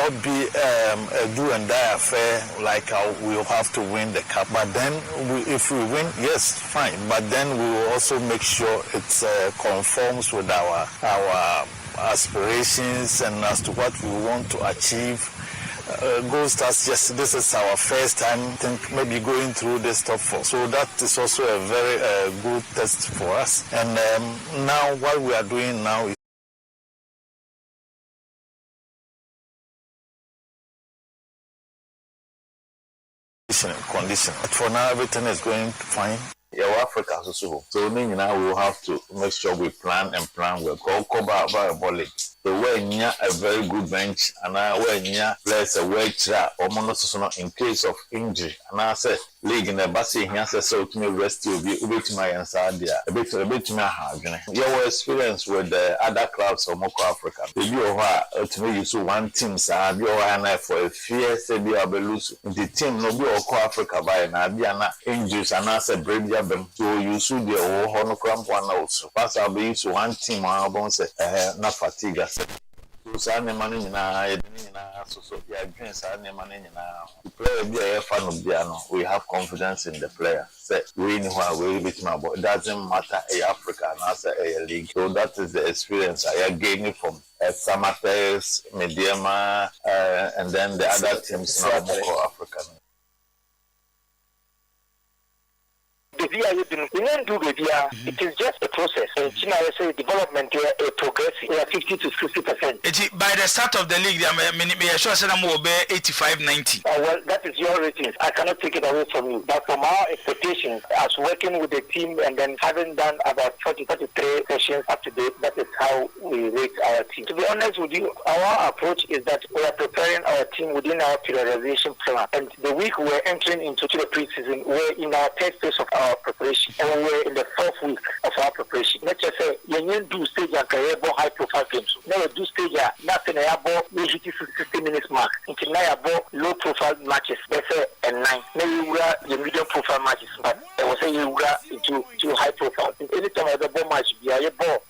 not be a do and die affair like we will have to win the cup. But then if we win, yes, fine. But then we will also make sure it conforms with our aspirations and as to what we want to achieve. Gold Stars, yes, this is our first time, I think, maybe going through this top four. So that is also a very good test for us. And now what we are doing now is condition. But for now, everything is going fine. Yeah, Africa also. So now we will have to make sure we plan well. The way a very good bench and when players a way in case of injury. And I say league in the bassy here says so to me rest you be to my answer there. A bit to my heart. Your experience with the other clubs of Moko Africa. You are to me you saw one team side you are for a fear say be able lose the team no be Moko Africa by na injuries and I said brave them so you should be a whole cramp one also. Pass I'll be to one team I won't say not fatigue. So Sunday money na so yeah Sunday money na the player be a fan of piano. We have confidence in the player. Say we know how we beat my boy. It doesn't matter a Africa and as a league. So that is the experience I gained from Samatex, Mediama, and then the other teams now more African. It is just a process. China say development a progress 50 to 60%. By the start of the league, I sure said I'm 85-90. Well, that is your ratings. I cannot take it away from you. But from our expectations, as working with the team and then having done about 33 sessions up to date, that is how we rate our team. To be honest with you, our approach is that we are preparing our team within our periodization plan. And the week we're entering into the preseason, we're in our third phase of our preparation, and we're in the fourth week of our preparation. Let's just say, you do stage a high profile games. Now do stage nothing about 60 minutes mark. Until now about low profile matches, let's say and 9. Now you are the medium profile matches, but I will say you are into high profile. Anytime I have a match, be a ball,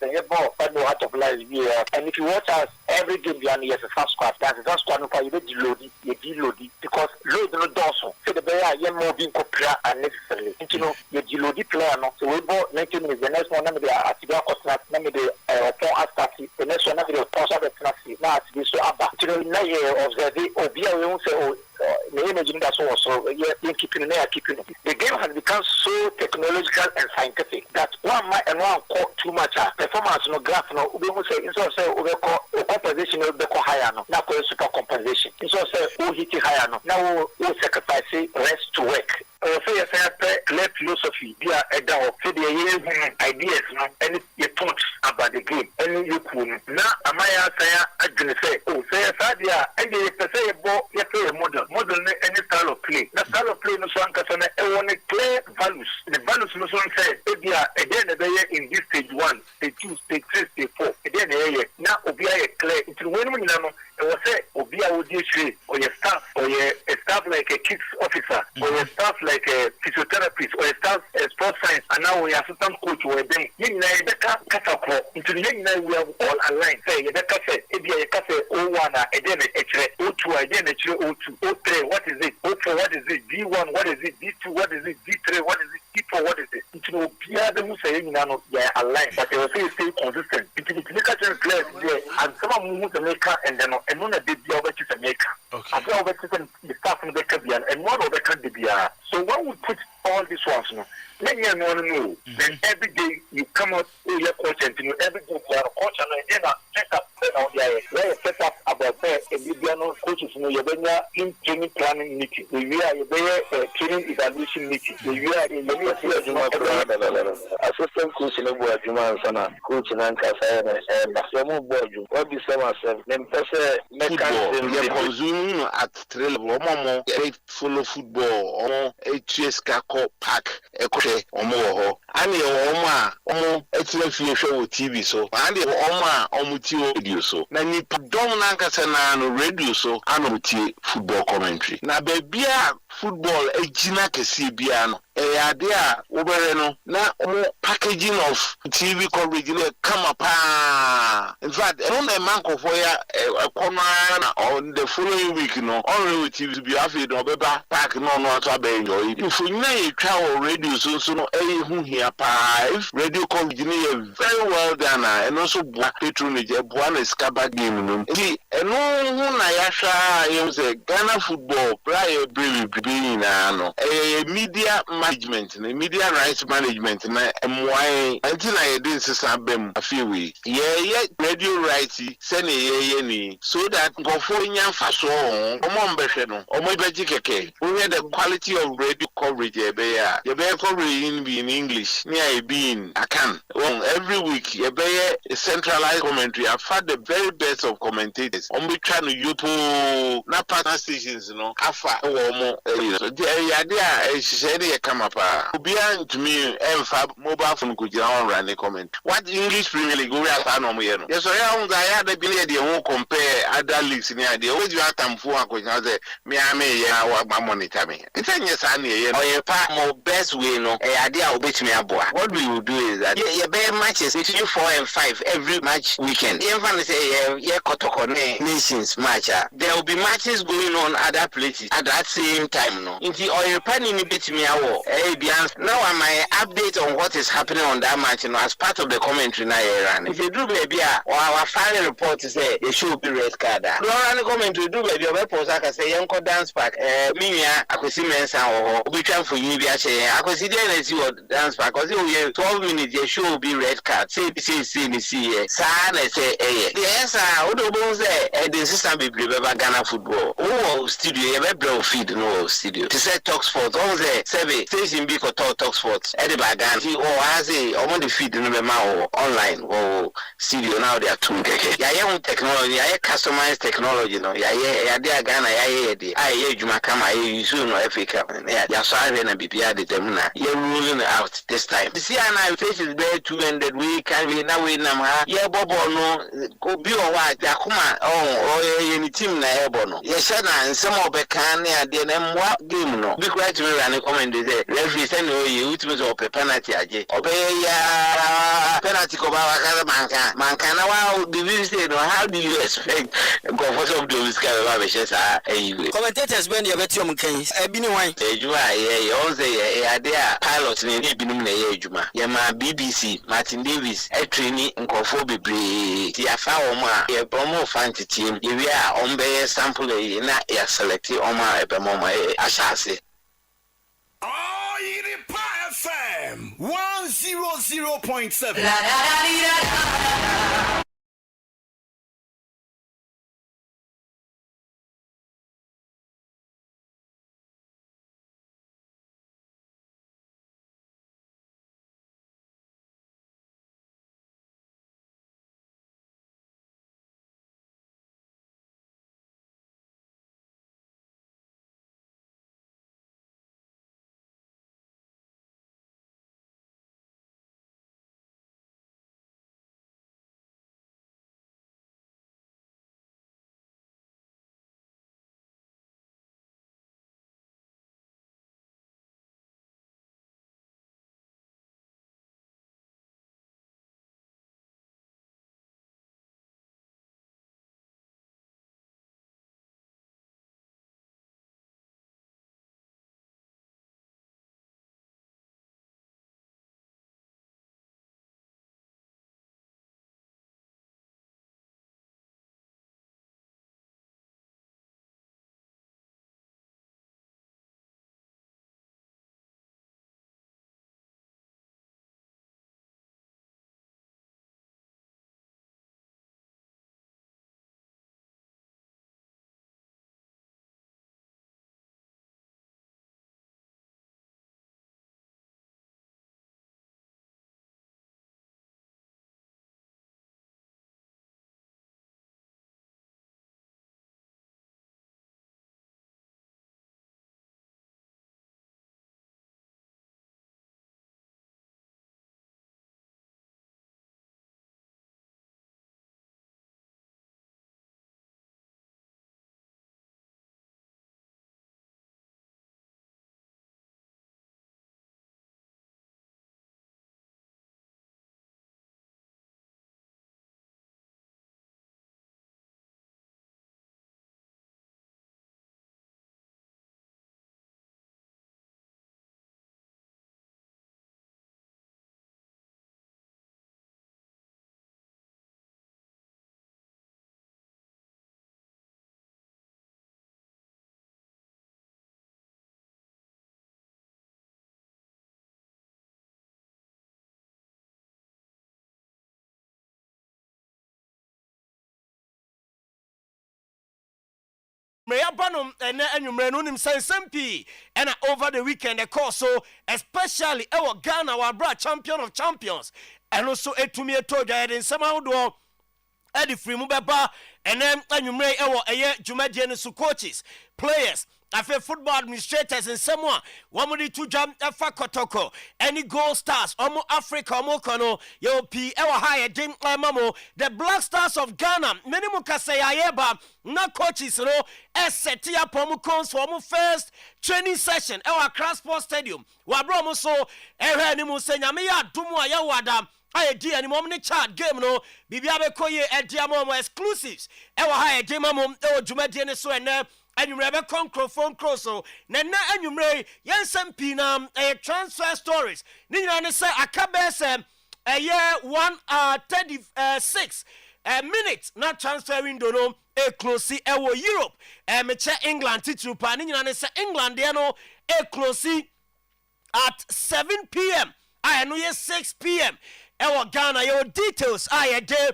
but no heart of life. And if you watch us every game, you are a fast squad. That's a fast squad. You deload it because load no dorsal. So the player you more being copra unnecessarily. You know you deload the player now. So we bought 90 minutes. The next one, we are at the contract. We are the next one, we are also the contract. Now it's so abba. You know now you observe the obia. We won't say imagine that's also keeping the game has become so technological and scientific that one might and one call too much performance no graph no we will say instead of say compensation will be higher no now call super compensation instead of say who hit higher no now we sacrifice rest to work. Say a clear philosophy, be a down for the ideas and your thoughts about the game. And you could now, Amaya say, I say, oh, say a Sadia, and you say a ball, you play a model, any style of play. The style of play no one can say, want clear values. The values no one say, if you are again in this stage 1, stage 2, stage 3, stage 4, again, now, Obia clear. It's when we know. I will say, Obia would issue or your staff like a kids officer or your staff like a physiotherapist or a staff sports science, and now we are assistant coach or a bank. You know, into the we are all aligned. Say, you say, if you say, O1, again, O2, again, O2, O3, what is it? O4, what is it? D1, what is it? D2, what is it? D3, what is it? D4, what is it? It will be able to say, you know, they are aligned, but they will say, stay consistent. It will be players there, and someone moves the maker and then. And none of the overseas America. I go over to the staff in the Caribbean and one of the country. So when we put all these ones, let me know. Then every day you come out with your coach and every day you are a coach and then check up set up about a Libyan coaches in your in training planning meeting. We are a training evaluation meeting. We are assistant coach in the board, coach in Ankasa and National board. What be some them football, they consume at trail of follow football or HS Kako Park, Ekote, or more. And your it's show TV so, and your Omutio radio so. Nani Padom Nankasana radio so, and football commentary. Na bebia football, a Gina Kasibiano. idea obere no na packaging of TV coverage come up. In fact, I don't know manko for ya on the following week on TV to be afraid of park no to be enjoy. If we know travel radio so no who here five radio coverage very well done and also patronage one escaba game no. See, no who na yasha you say Ghana football prior being media management, media rights management, and why until I did some a few weeks. Yeah, radio rights, send a so that go for young faso, or my budget. We had the quality of radio coverage, you bear coverage in English, near being I can. Well, every week, you bear a centralized commentary. I've had the very best of commentators. On be trying to not partner stations, Alpha or more. So the idea is said here come up. Behind to me, mobile phone could run a comment. What English Premier League we are no more? Yes, I had a billion they won't compare other leagues in the idea. Always you have time for a question. Me, I may my money coming. It's a yes, I need more best way. No, idea will beat me a boy. What we will do is that you bear matches between 4 and 5 every match weekend. Even say Kotokone Nations match. There will be matches going on other places at that same time. No, in the Oyerepa ni beat me a war. Now am I update on what is happening on that match as part of the commentary now. If you do baby or our final report to say it should be red card. No run commentary do baby or post I say young dance park. Minya akwesi mensa or we try for you be a say akwesi dey see what dance park because you 12 minutes you should be red card. Say me see sa na say yes odo say the system be Ghana football. Oh studio you be feed no studio. To say talk sports on say station be talk sports. Edeba Ghana has a on the feed no be online or studio now they are too keke. Ya technology, ya customized technology no. Ya dey Ghana ya dey. Ejuma kama use no Africa. Ya so na bibia determine. You rolling out this time. See na face is there 200 we can we now we nam ha. Ya bobo no go bi o wa akuma any team na ebo no. Ya sha na nsem obeka na ade na mwa game no. Be quite me run comment there. Referee send you ultimate or penalty aje. Obey ya penalty ko ba wa manka na wa the say no how do you expect go for some do this kind of shesa anyway. Commentators when you bet you can be no one. Ejuma on say ade a pilot ni binum na ye ejuma. Ya ma BBC Martin Davis training nkofo bebre. Ti afa o ma e promo fan team. You are on be sample na ya select o ma e be mo ma ashase. Oyerepa FM 100.7. Ebanom and Enumeranum Sensempi and over the weekend a course so especially our Ghana our brother champion of champions and also Etumi Etoja in somehow do Eddie Frimubeba and then Enumere our Jumadian su coaches players Afe football administrators and someone wamudi to jump efa kotoko any gold stars omo Africa omo kono yo p ewa higher dim mamo the Black Stars of Ghana many mo kase ayeba na coaches no esetia pomu cons for mo first training session ewa Accra Sports Stadium wa bro mo so ehwe ni mo se nyame ya dumu aya wada aye di ani mom ni chat game no bibia be koye edia mom exclusives ewa higher dim mamo ewa jumadi ne so ene Anumre be phone crosso na anumre yensem pina transfer stories ni nyina ne say akabe say 36 minutes na transfer window no close Europe me che England titru pa ni nyina ne say England there no close at 7 p.m. I know 6 p.m. Ghana your details I dey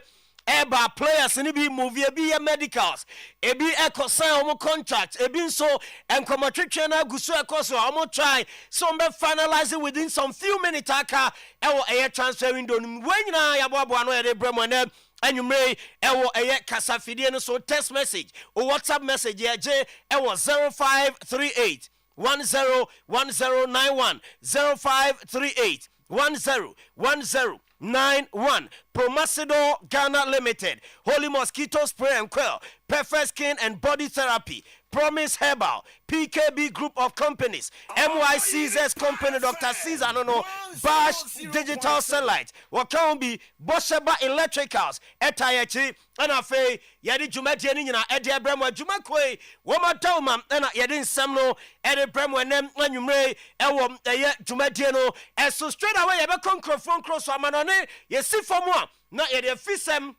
Eba players ni bi movie bi medicals ebi ekosan omo contract ebi so enkomatwetwe na guso ekoso omo try some be finalize it within some few minutes aka ewo transfer window when nyina ya boabo no ye bremo na anumre ewo kasafidie no so text message or WhatsApp message ye je ewo 0538 101091 0538 101091 Promotional Ghana Limited, Holy Mosquito Spray and Quail, Perfect Skin and Body Therapy, Promise Herbal, PKB Group of Companies, MYCZ Company, Dr. Caesar, Bash Digital Satellite, Wakambi, Bosheba Electricals, Etayachi, and Afe, Yadi Jumadianina, Eddie Bremo, Jumakwe, Woma Tauma, and Yadin Samno, Eddie Bremo, and then when you may, Ewom, Jumadiano, and so straight away, I conquer phone cross for Manone, you see for more. Na yede fisem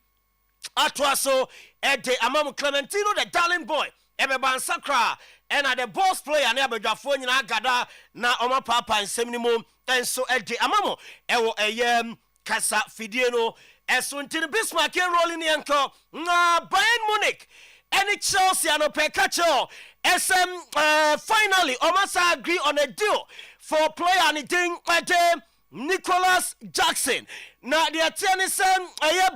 atwaso ede amamu Clementino the darling boy ebe bansakra and the boss player na abadwafo nyina agada na oma papa nsem ni mo enso ede amamu ewo kasa fidie no enso ntini Bismarck rolling yanko na Bayern Munich any Chelsea no pekacho SM finally omasa agree on a deal for player and ding Nicholas Jackson. Now the attorney said,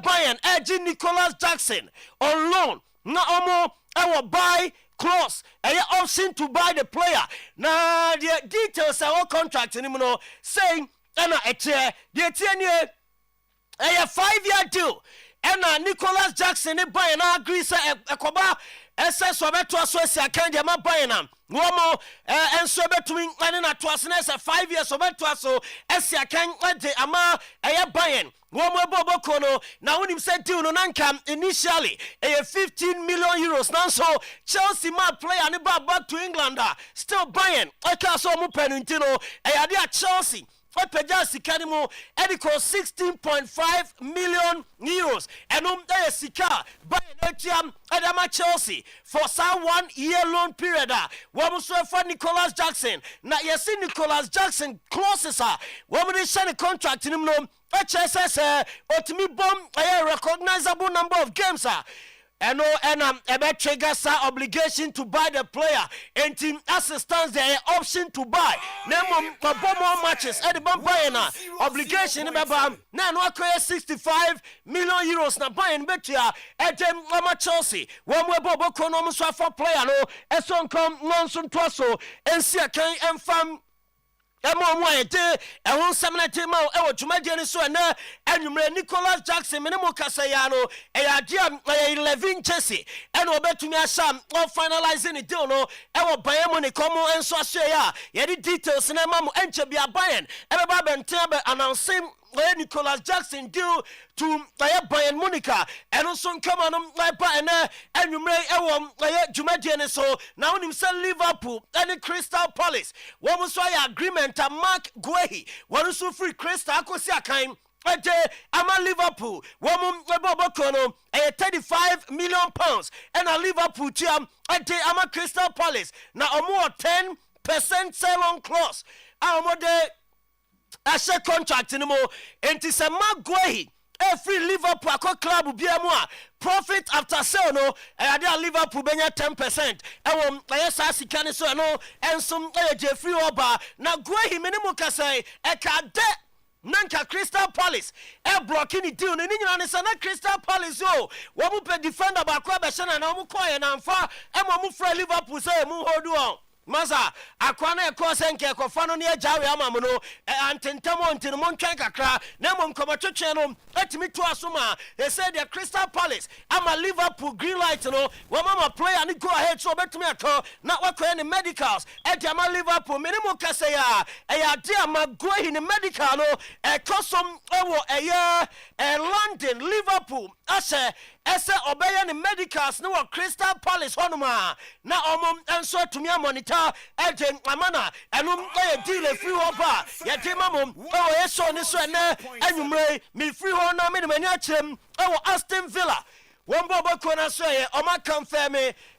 Bayern edging Nicholas Jackson on loan. Now I will buy clause. Option to buy the player. Now the details are all contract anymore. Saying, the attorney a 5-year deal. And Nicholas Jackson Bayern agrees a koba. SS Sobeto Associate can't get my Bayern. Womo and so between and at was 5 years of so Esia can let the ama Bayern. Womo Bobo Kono now when him said to Nankam initially 15 million euros now so Chelsea might play and back to England still Bayern. I can't so Mupenintino a Chelsea. Pejasi Kanimo Edico 16.5 million euros and Sika by Adama Chelsea for some 1 year loan period. Wamuso for Nicholas Jackson. Now you see Nicholas Jackson clauses woman is sign a contract in him no HSS Otimi bomb a recognizable number of games and a trigger obligation to buy the player and team assistance their option to buy. Name more matches at the Bayern obligation now 65 million euros na buying betia at Chelsea. One more Bobo Konomus for player no as on come nonson twaso and see a can and fam. I won't summon a team out. I want so and you may Nicholas Jackson, Minimo Casayano, a 11 Chelsea, and over to me a sham or finalizing it. Don't know. I will buy money come and so share. Yet details in a mamma and to be a buying. Everybody and Tabber announcing Nicholas Jackson due to Bayern Monica and also come on and you may Jumadian so now himself Liverpool and Crystal Palace. What was why agreement to Mark Guehi? What is so free Crystal Akosia kind? I'm a Liverpool. Woman, Bobokono, 35 million pounds, and a Liverpool team. I'm a Crystal Palace. Now, a more 10% sell on clause. I'm a share contract anymore. And it's a Mark Guehi. every Liverpool akɔ club bia mu a profit after sale no ɛyade a Liverpool benya 10% ɛwɔ ɛyɛ saa sika ne so ɛno ɛnsom ɛyɛ Jeffrey Oba na Guehi minimu kasɛn ɛka de nanka Crystal Palace blocking the deal ne nyina ne sana Crystal Palace yo wo mu pe defender ba kwa be hyɛ na wo mu kɔ yɛ na mfa ɛmo mu fra Liverpool say mu hold on Masa akwa na ekɔ senke ekɔfa no ne agyawe amamu no antentamo ntino mo ntwan kakra na mo nkɔmɔtwetwe no atimi to asoma they say the Crystal Palace ama Liverpool green light no wo mama player ne go ahead so betumi akɔ na wakɔ ne medicals ama Liverpool minimum kase ya ade ama Guehi ne medical no ekosom ɛwɔ London Liverpool asɛ obeye ne medicals ne wɔ Crystal Palace honoma na enso atumi monitor agent amana enum deal free ho ba yɛde mamom yeso ne so ene anwumre me free ho na me mani akyerem Aston Villa wombo boko na so ye confirm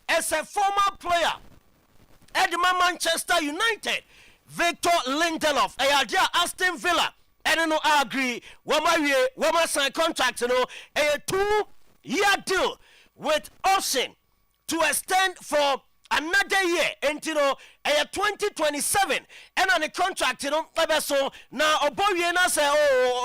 as a former player Edma Manchester United Victor Lindelof ayade Aston Villa ene no agree woma sign contract no a 2-year deal with option to extend for another year until 2027 and on the contract so na obowie na say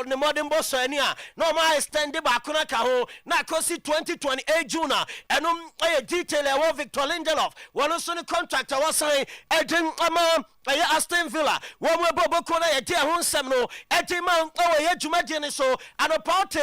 ne modern boss ani a no ma extend ba kuna ka ho na kosi 2028 June and detail e Victor Lindelof one so the contract was sign edin ama Aston Villa wo mo boboko na ye dia ho nsem no edin man ye dwumade ne so and party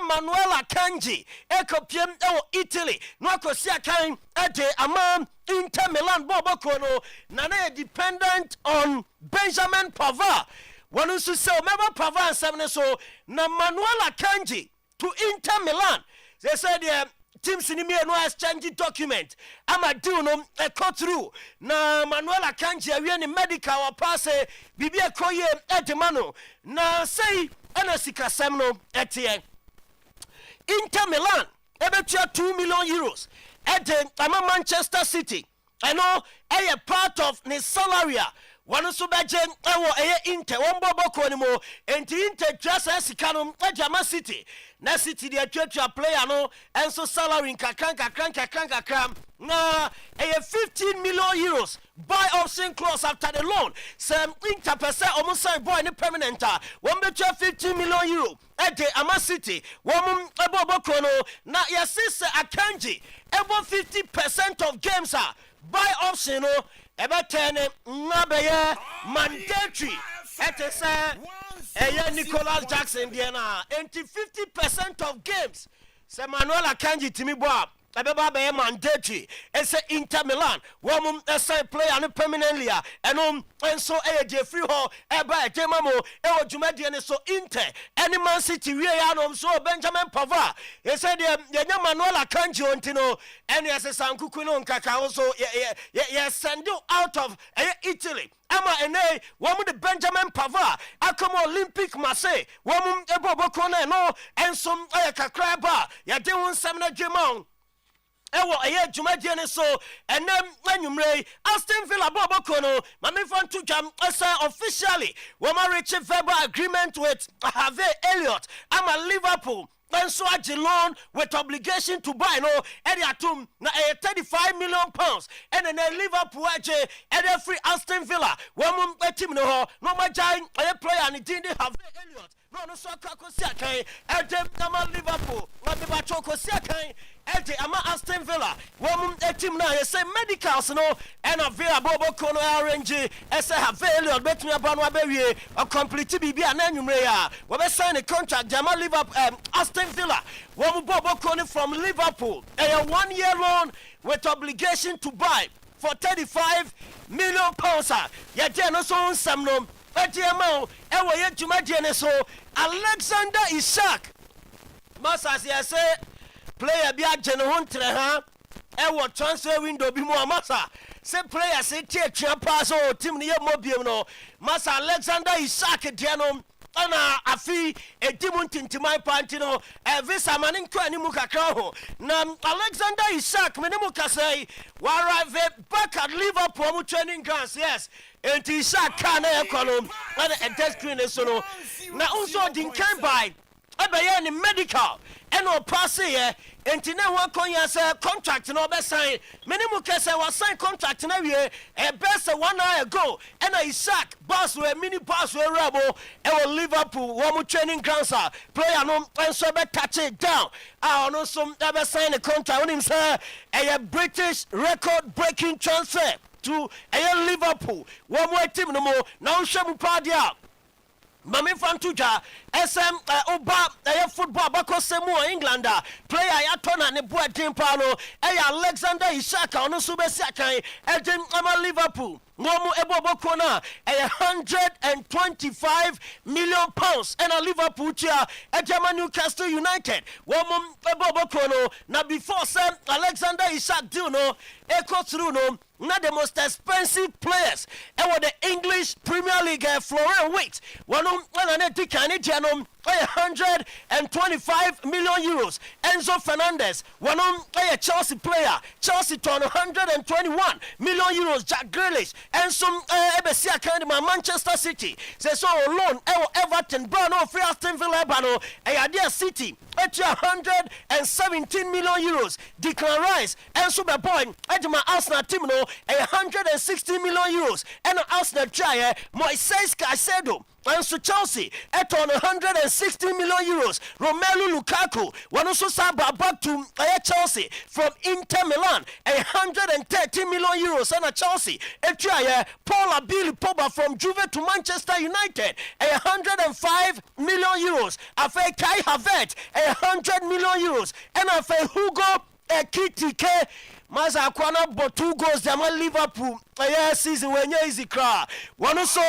Manuel Akanji ekopiem Italy no akosi akan ede ama Inter Milan boboko no na dependent on Benjamin Pavard. One who say remember Pavard seven so na Manuel Akanji to Inter Milan. They said the team sinimi no exchange document. Ama do no cut through. Na Manuel Akanji awie ni medical or pass bibi ekoye edemano. Na say ana sika sem no etie. Inter Milan ebetua 2 million euros. Eden ama Manchester City. I know a part of the salary. One also bejen Inter one bobo anymore and the Inter just as Canum Jama City. Na City the church player no and so salary in kakranka cram. Na 15 million euros buy option clause after the loan. Some Inter percent almost say boy any permanent. One bet 15 million euro. Ede Ama City. One bobo kono na your sister Akanji. About 50% of games are buy option no ebe 10 nabeye mandatory ete say Nicholas Jackson there na 50% of games say Manuel Akanji timi boa ebeba be mandatory ese Inter Milan wom ese player no permanently and so Jeffrey ho eba ejemamo e odwumade ne so Inter any Man City we ya so Benjamin Pavard he said the Manuel Akanji ontino and yes sankuku no nkaka so ye send you out of Italy ama ene wom the Benjamin Pavard akomo Olympic Marseille wom eboboko na no enso kakra ba ya de won sem na dwemon ewo dwumadie ne so enem anwumre Aston Villa boboko no mame fon to jam officially we ma reach verbal agreement with Harvey Elliott ama Liverpool and so a loan with obligation to buy no atum na 35 million pounds and then Liverpool and free Aston Villa one team no ma jai player and didn't have Elliott no so kakosia kan and Liverpool na be ba chokosia kan ama Aston Villa one team na say medicals no and available kono arrange ese have Elliott betumi aba no abewie a complete bibia na anwumre ya we be sign a contract jama Liverpool Aston Villa one bobo kono from Liverpool a 1 year loan with obligation to buy for 35 million pounds ya de no so nsam no etiema ewo ye dwumadie ne so Alexander Isak Masas ya say player bi agye ne ho ntre ha ewo transfer window bi mu amasa say player say tie twa pass o team ne ye mobiem no Masa Alexander Isak de no ana afi edimu ntintimai panti no visa mane nkwa ni mu kakra ho na Alexander Isak me ne mu kasai wa arrive back at Liverpool mu training grounds yes enti Isak ka na ekonom na the screen so no na unso dinkan by ɛbɛyɛ ne medical ɛna ɔpaase yɛ enti na wɔn akɔnya sɛ contract na ɔbɛsan minimu kɛsɛ wɔsan contract na wie ɛbɛsɛ 1 hour ago ɛna Isaac bus wɔ mini bus wɔ rabo ɛwɔ Liverpool wɔn training grounds a player no nso bɛ touch it down a ɔno nso ɛbɛsan ne contract wɔn nim sɛ ɛyɛ British record breaking transfer to ɛyɛ Liverpool wɔn mo team no mo na ɔhwɛ mu paadi a Mami Fantuja, SM Oba, football, Bako Semu, England, player Yatona, Nebua Timpano, Alexander Ishaka, on Subesiakai, Eden Ama Liverpool, Momu Ebo Kona, £125 million, and a Liverpool chair, Ejama Newcastle United, Womum Ebo Kono, now before Sam Alexander Ishak Duno, Eko Truno, not the most expensive players, and what the English Premier League Florian Wait, one on a 125 million euros. Enzo Fernandez, one on a Chelsea player, Chelsea turn 121 million euros. Jack Grealish, and some Ebesia Candyman, Manchester City, says so alone, Everton, Bruno, Free Aston Villa, Bano, Adia City, 117 million euros. Declan Rice, and Super Boy, Edma Arsenal Timno, 160 million euros, and Arsenal Jaya, Moises Caicedo. And so Chelsea at on 160 million euros. Romelu Lukaku, one also Saba back to Chelsea from Inter Milan, 130 million euros. And a Chelsea, Paul Billy Pogba from Juve to Manchester United, 105 million euros. Afe Kai Havertz, 100 million euros. And Afe Hugo Ekitike. Maza Kwana but 2 goals Jama Liverpool season when easy cry. One also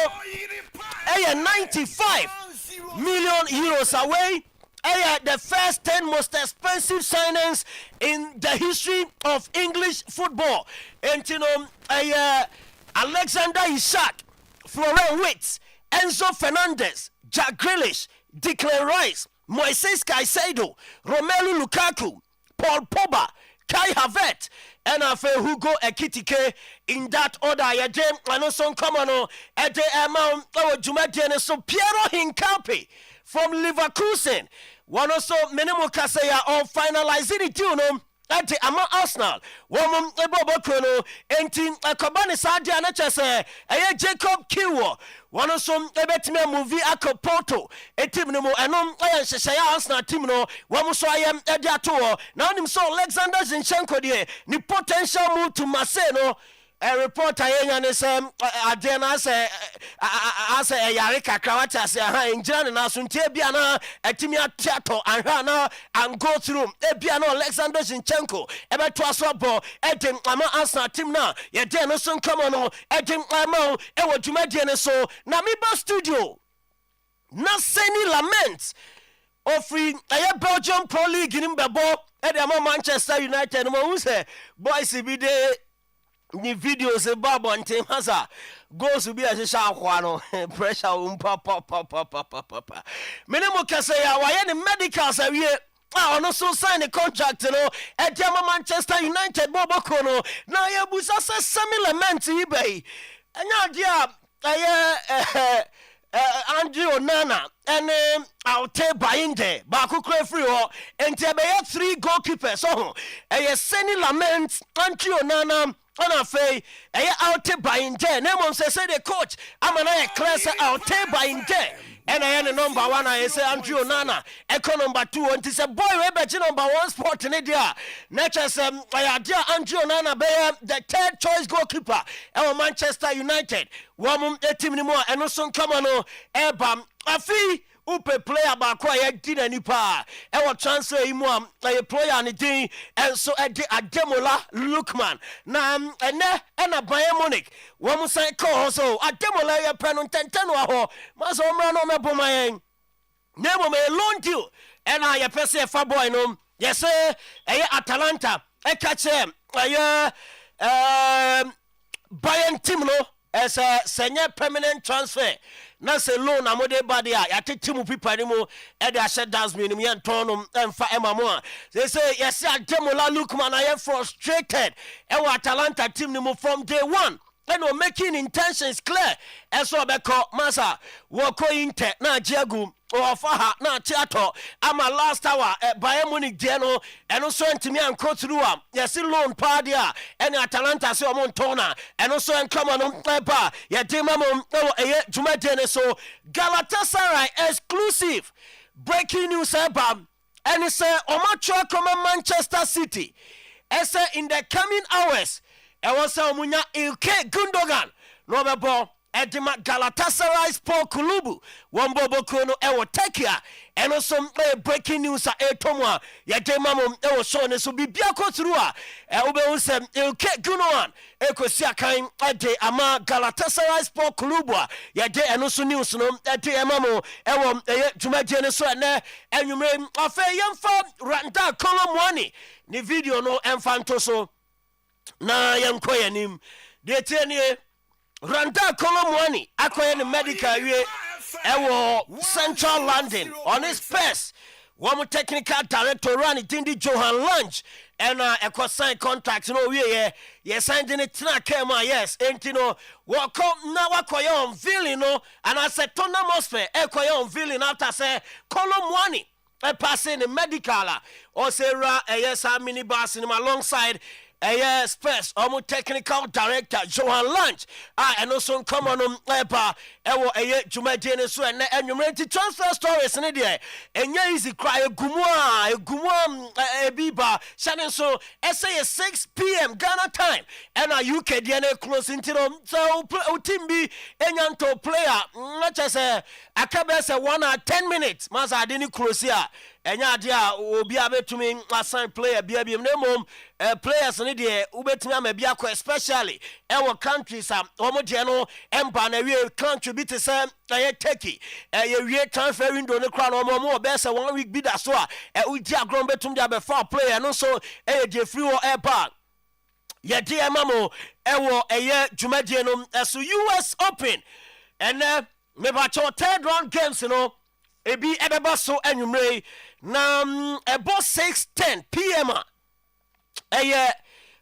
95 million euros away. The first 10 most expensive signings in the history of English football. And you know, Alexander Isak, Florian Wirtz, Enzo Fernandez, Jack Grealish, Declan Rice, Moises Caicedo, Romelu Lukaku, Paul Pogba, Kai Havertz, and Hugo Ekitike in that order. Yajim, I know some common at the amount of Jumadian. So Piero Hincapi from Leverkusen. One also minimum Kasaya or finalizing it, you know. At the Ama Arsenal, woman Ebobokono, and Team Akabani Sadia Nachase, Jacob Kiwo, one of some Ebetime movie Akopoto, a team no more, and Shaya Arsenal team no, one so I am Ediator, now him so Alexander Zinchenko, ni potential move to Marcelo. A reporter and is Adena as a Yarika Krawata say in Jan and Asuntebiana, a Timia Tiato and Hana and go through Ebiano Alexander Zinchenko, ever to a swap, Edim Ama Arsenal team now, yet Denison come on, Edim Amo, Ewa Jumadian so, Namiba Studio, not sending laments of free a Belgium Pro League in Babo, Edama Manchester United, who say, boys, be there. Ni videos e babo ante masa goes to be a sha kwano pressure papa minimum kase ya wa ye medicals awie ono so sign a contract no e dem Manchester United bobo kono na ye busa se similar ment ibe anya dia Andrew Nana and I'll take buying there Baku free or and be 3 goalkeepers so a sending lament Andrew Nana on a fay, out buying there. Name says the coach. I'm an class out buying there. And I am the number 1. I say Andrew Nana. Echo number 2. And it's a boy way better number 1 spot in India. Nature's I dear Andrew Nana Bayer, the 3rd choice goalkeeper. Our Manchester United. One team anymore. And also come on, Ebam. Afi. Upe player ba kwa ye dina nipa e wa transfer imu a player ni din and so Ademola Lookman na ena Bayern Munich wo mu san ko so Ademola ye pre no tenten wa ho ma so mra no mebo mayen na mo me loan deal ena ye pese fa boy no ye say Atalanta e ka che Bayern team no as a senior permanent transfer. Na se loan amode body a yatete mu pipa ni mu e de ahye dance me ni yenton no emfa emamo a say yes Ademola Lookman are frustrated e wa Atalanta team ni mu from day 1 and making intentions clear. And so beko masa woko inte na jegu or faha na theater. I'm a last hour at Bayern Munich Deno and also to me and coach through yes loan pardia and Atalanta so Montona and also and come on paper ya demamum Jumadene so Galatasaray exclusive breaking news album and it's Omacho come Manchester City. As in the coming hours I was Munya Ilke Gundogan Robert Edima Galatasaray Sport Kulubu Wambobo Kono Ewo Tekia and also breaking news at Etomwa Yademamum Ewo Shone so be Biako Trua Ube Usem Ilke Gunoan Eko Siakain Ade Ama Galatasaray Sport Kulubu Yade and also news no Ade Amamo Ewo Jumajene so and you may Afe Yamfa Randa Kolomwani Ni video no Enfantoso na Yankoyanim De Tenie Randa Kolomwani, akoye medical we ewo Central London on his first. One technical director Rani Tindi Johan Lunch and a sign contract no we signed in it kema yes entino walk up now akoye on feeling no and I said tona atmosphere akoye on feeling after say Kolomwani a passing the medical or say yes minibus in alongside Spurs, technical director Johan Lunch, and also come on Epa, Jumajene so and you transfer stories in there, and easy cry Gumwa, Biba, Shannon so SA 6 p.m. Ghana time, and UK DNA close into them, so Timbi, Enyanto player, not as a Akabes 1 hour 10 minutes, Masa didn't close here. Enya dia obi abetumi assign player bia mom players ne de ubetumi amabia ko especially our countries omo de no emba na we contribute say Turkey we transfer window ne kra no omo be say 1 week bi da so udi agron betum dia be for player no so de free or airport ye de mamo ewo jumadie no so US Open and me ba cho third round games no ebi ebeba so anwumre na about 6:10 p.m.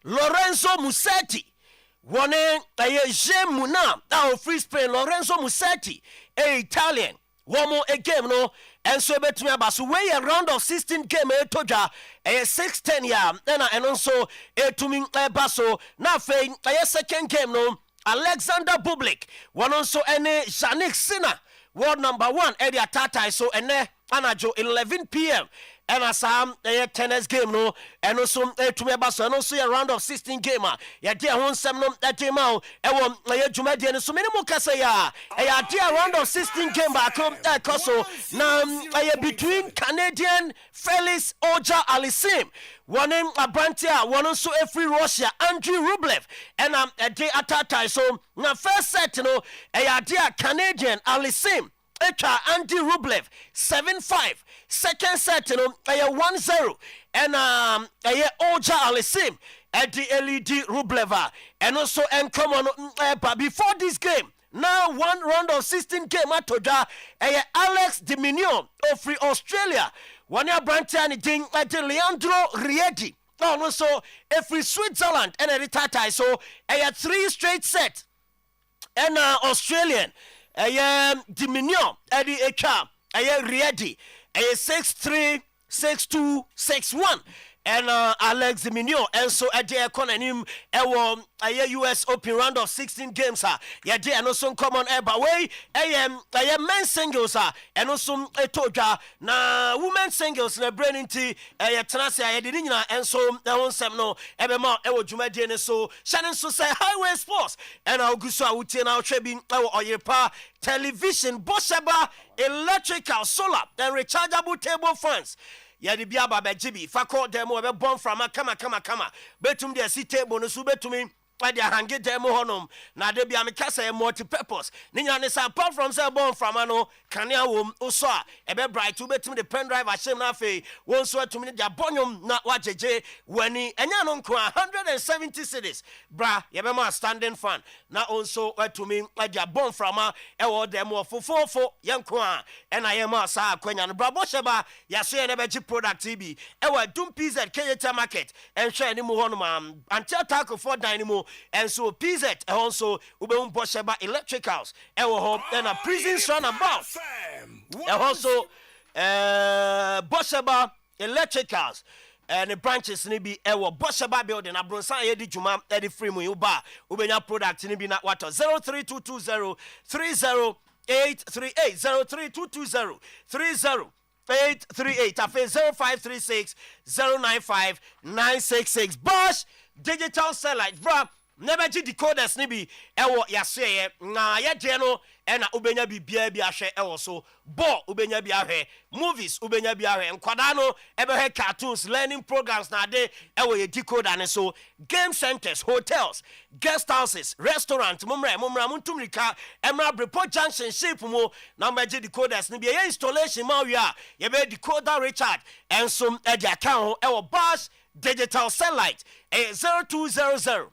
Lorenzo Musetti wone Gemuna now free Spain Lorenzo Musetti Italian one a game no and so betumi abaso we a round of 16 game toja 6:10 ya and also etumi baso na fe second game no Alexander Bublik one also any Yannick Sinner world number 1 area tata so ene anajo 11 p.m. and asam tennis game no and also to me baso and also a round of 16 game ya dia ho nsem no that game e wo jumadi no so many mo kasa ya dia round of 16 game back so na between Canadian Felix Oja Alisim one in Abrantia one also a free Russia Andrew Rublev and a day atata so na first set no dia Canadian Alisim Andy Rublev 7-5 second set no 1-0 and Oja Alisim at the LED Rublev and also and come on before this game now one round of 16 game atoda Alex Diminion of free Australia one year Brantiani ding at Leandro Rieti also a free Switzerland and a retata so 3 straight set and Australian Diminion Eddie Eka ready 6-3 6-2 6-1 and Alex Diminion and so at the economy US Open round of 16 games and also come on way men's singles and also toja na women's singles na brain into tenase didn't and so na sem no ebema jumadi so Shannon so say Highway Sports and Augusto awutie na trebi Oyerepa television Bosheba electrical solar and rechargeable table fans yadi bia baba jibi fako demo be bon from kama betum de si table no so betumi Adi hangi demo honum na de bia me kasa multi purpose ninya ne sa apart from say born from ano kanea wom oso a ebe bright ubetumi the pen drive ashem na fe won so atumi de abonyum na wajeje wani enya no nko 170 cities bra ye be ma standing fan na also atumi adi born from a e wo demo fofofo ye nko a e na ye ma sa akwanya no bra bo sheba ya so ye ne beji product bi e wa dum PZ KT market en hwe ni mu honum anti attack for dynamo and so PZ also ube Bosheba Electricals ewo and a prison runabout and also Bosheba Electricals and the branches ni bi ewo Bosheba building abronsan ye di juma e di free mu uba ubenya product ni bi na wato 03220 838 03220 838 afe 0536 095 966 Bosch digital satellite bra never ji decoders ni bi ewo yaseye na ye de no ena ubenya bibia bi ahwe ewo so ball ubenya bi ahwe movies ubenya bi ahwe nkwada no ebe he cartoons learning programs na de ewo ye decoder ne so game centers hotels guest houses restaurants mumra muntumrika emra brepo junction ship mo na maji decoders ni bi ye installation ma wi a ye be decoder Richard and some e dia kan ho ewo Bosch digital satellite 0200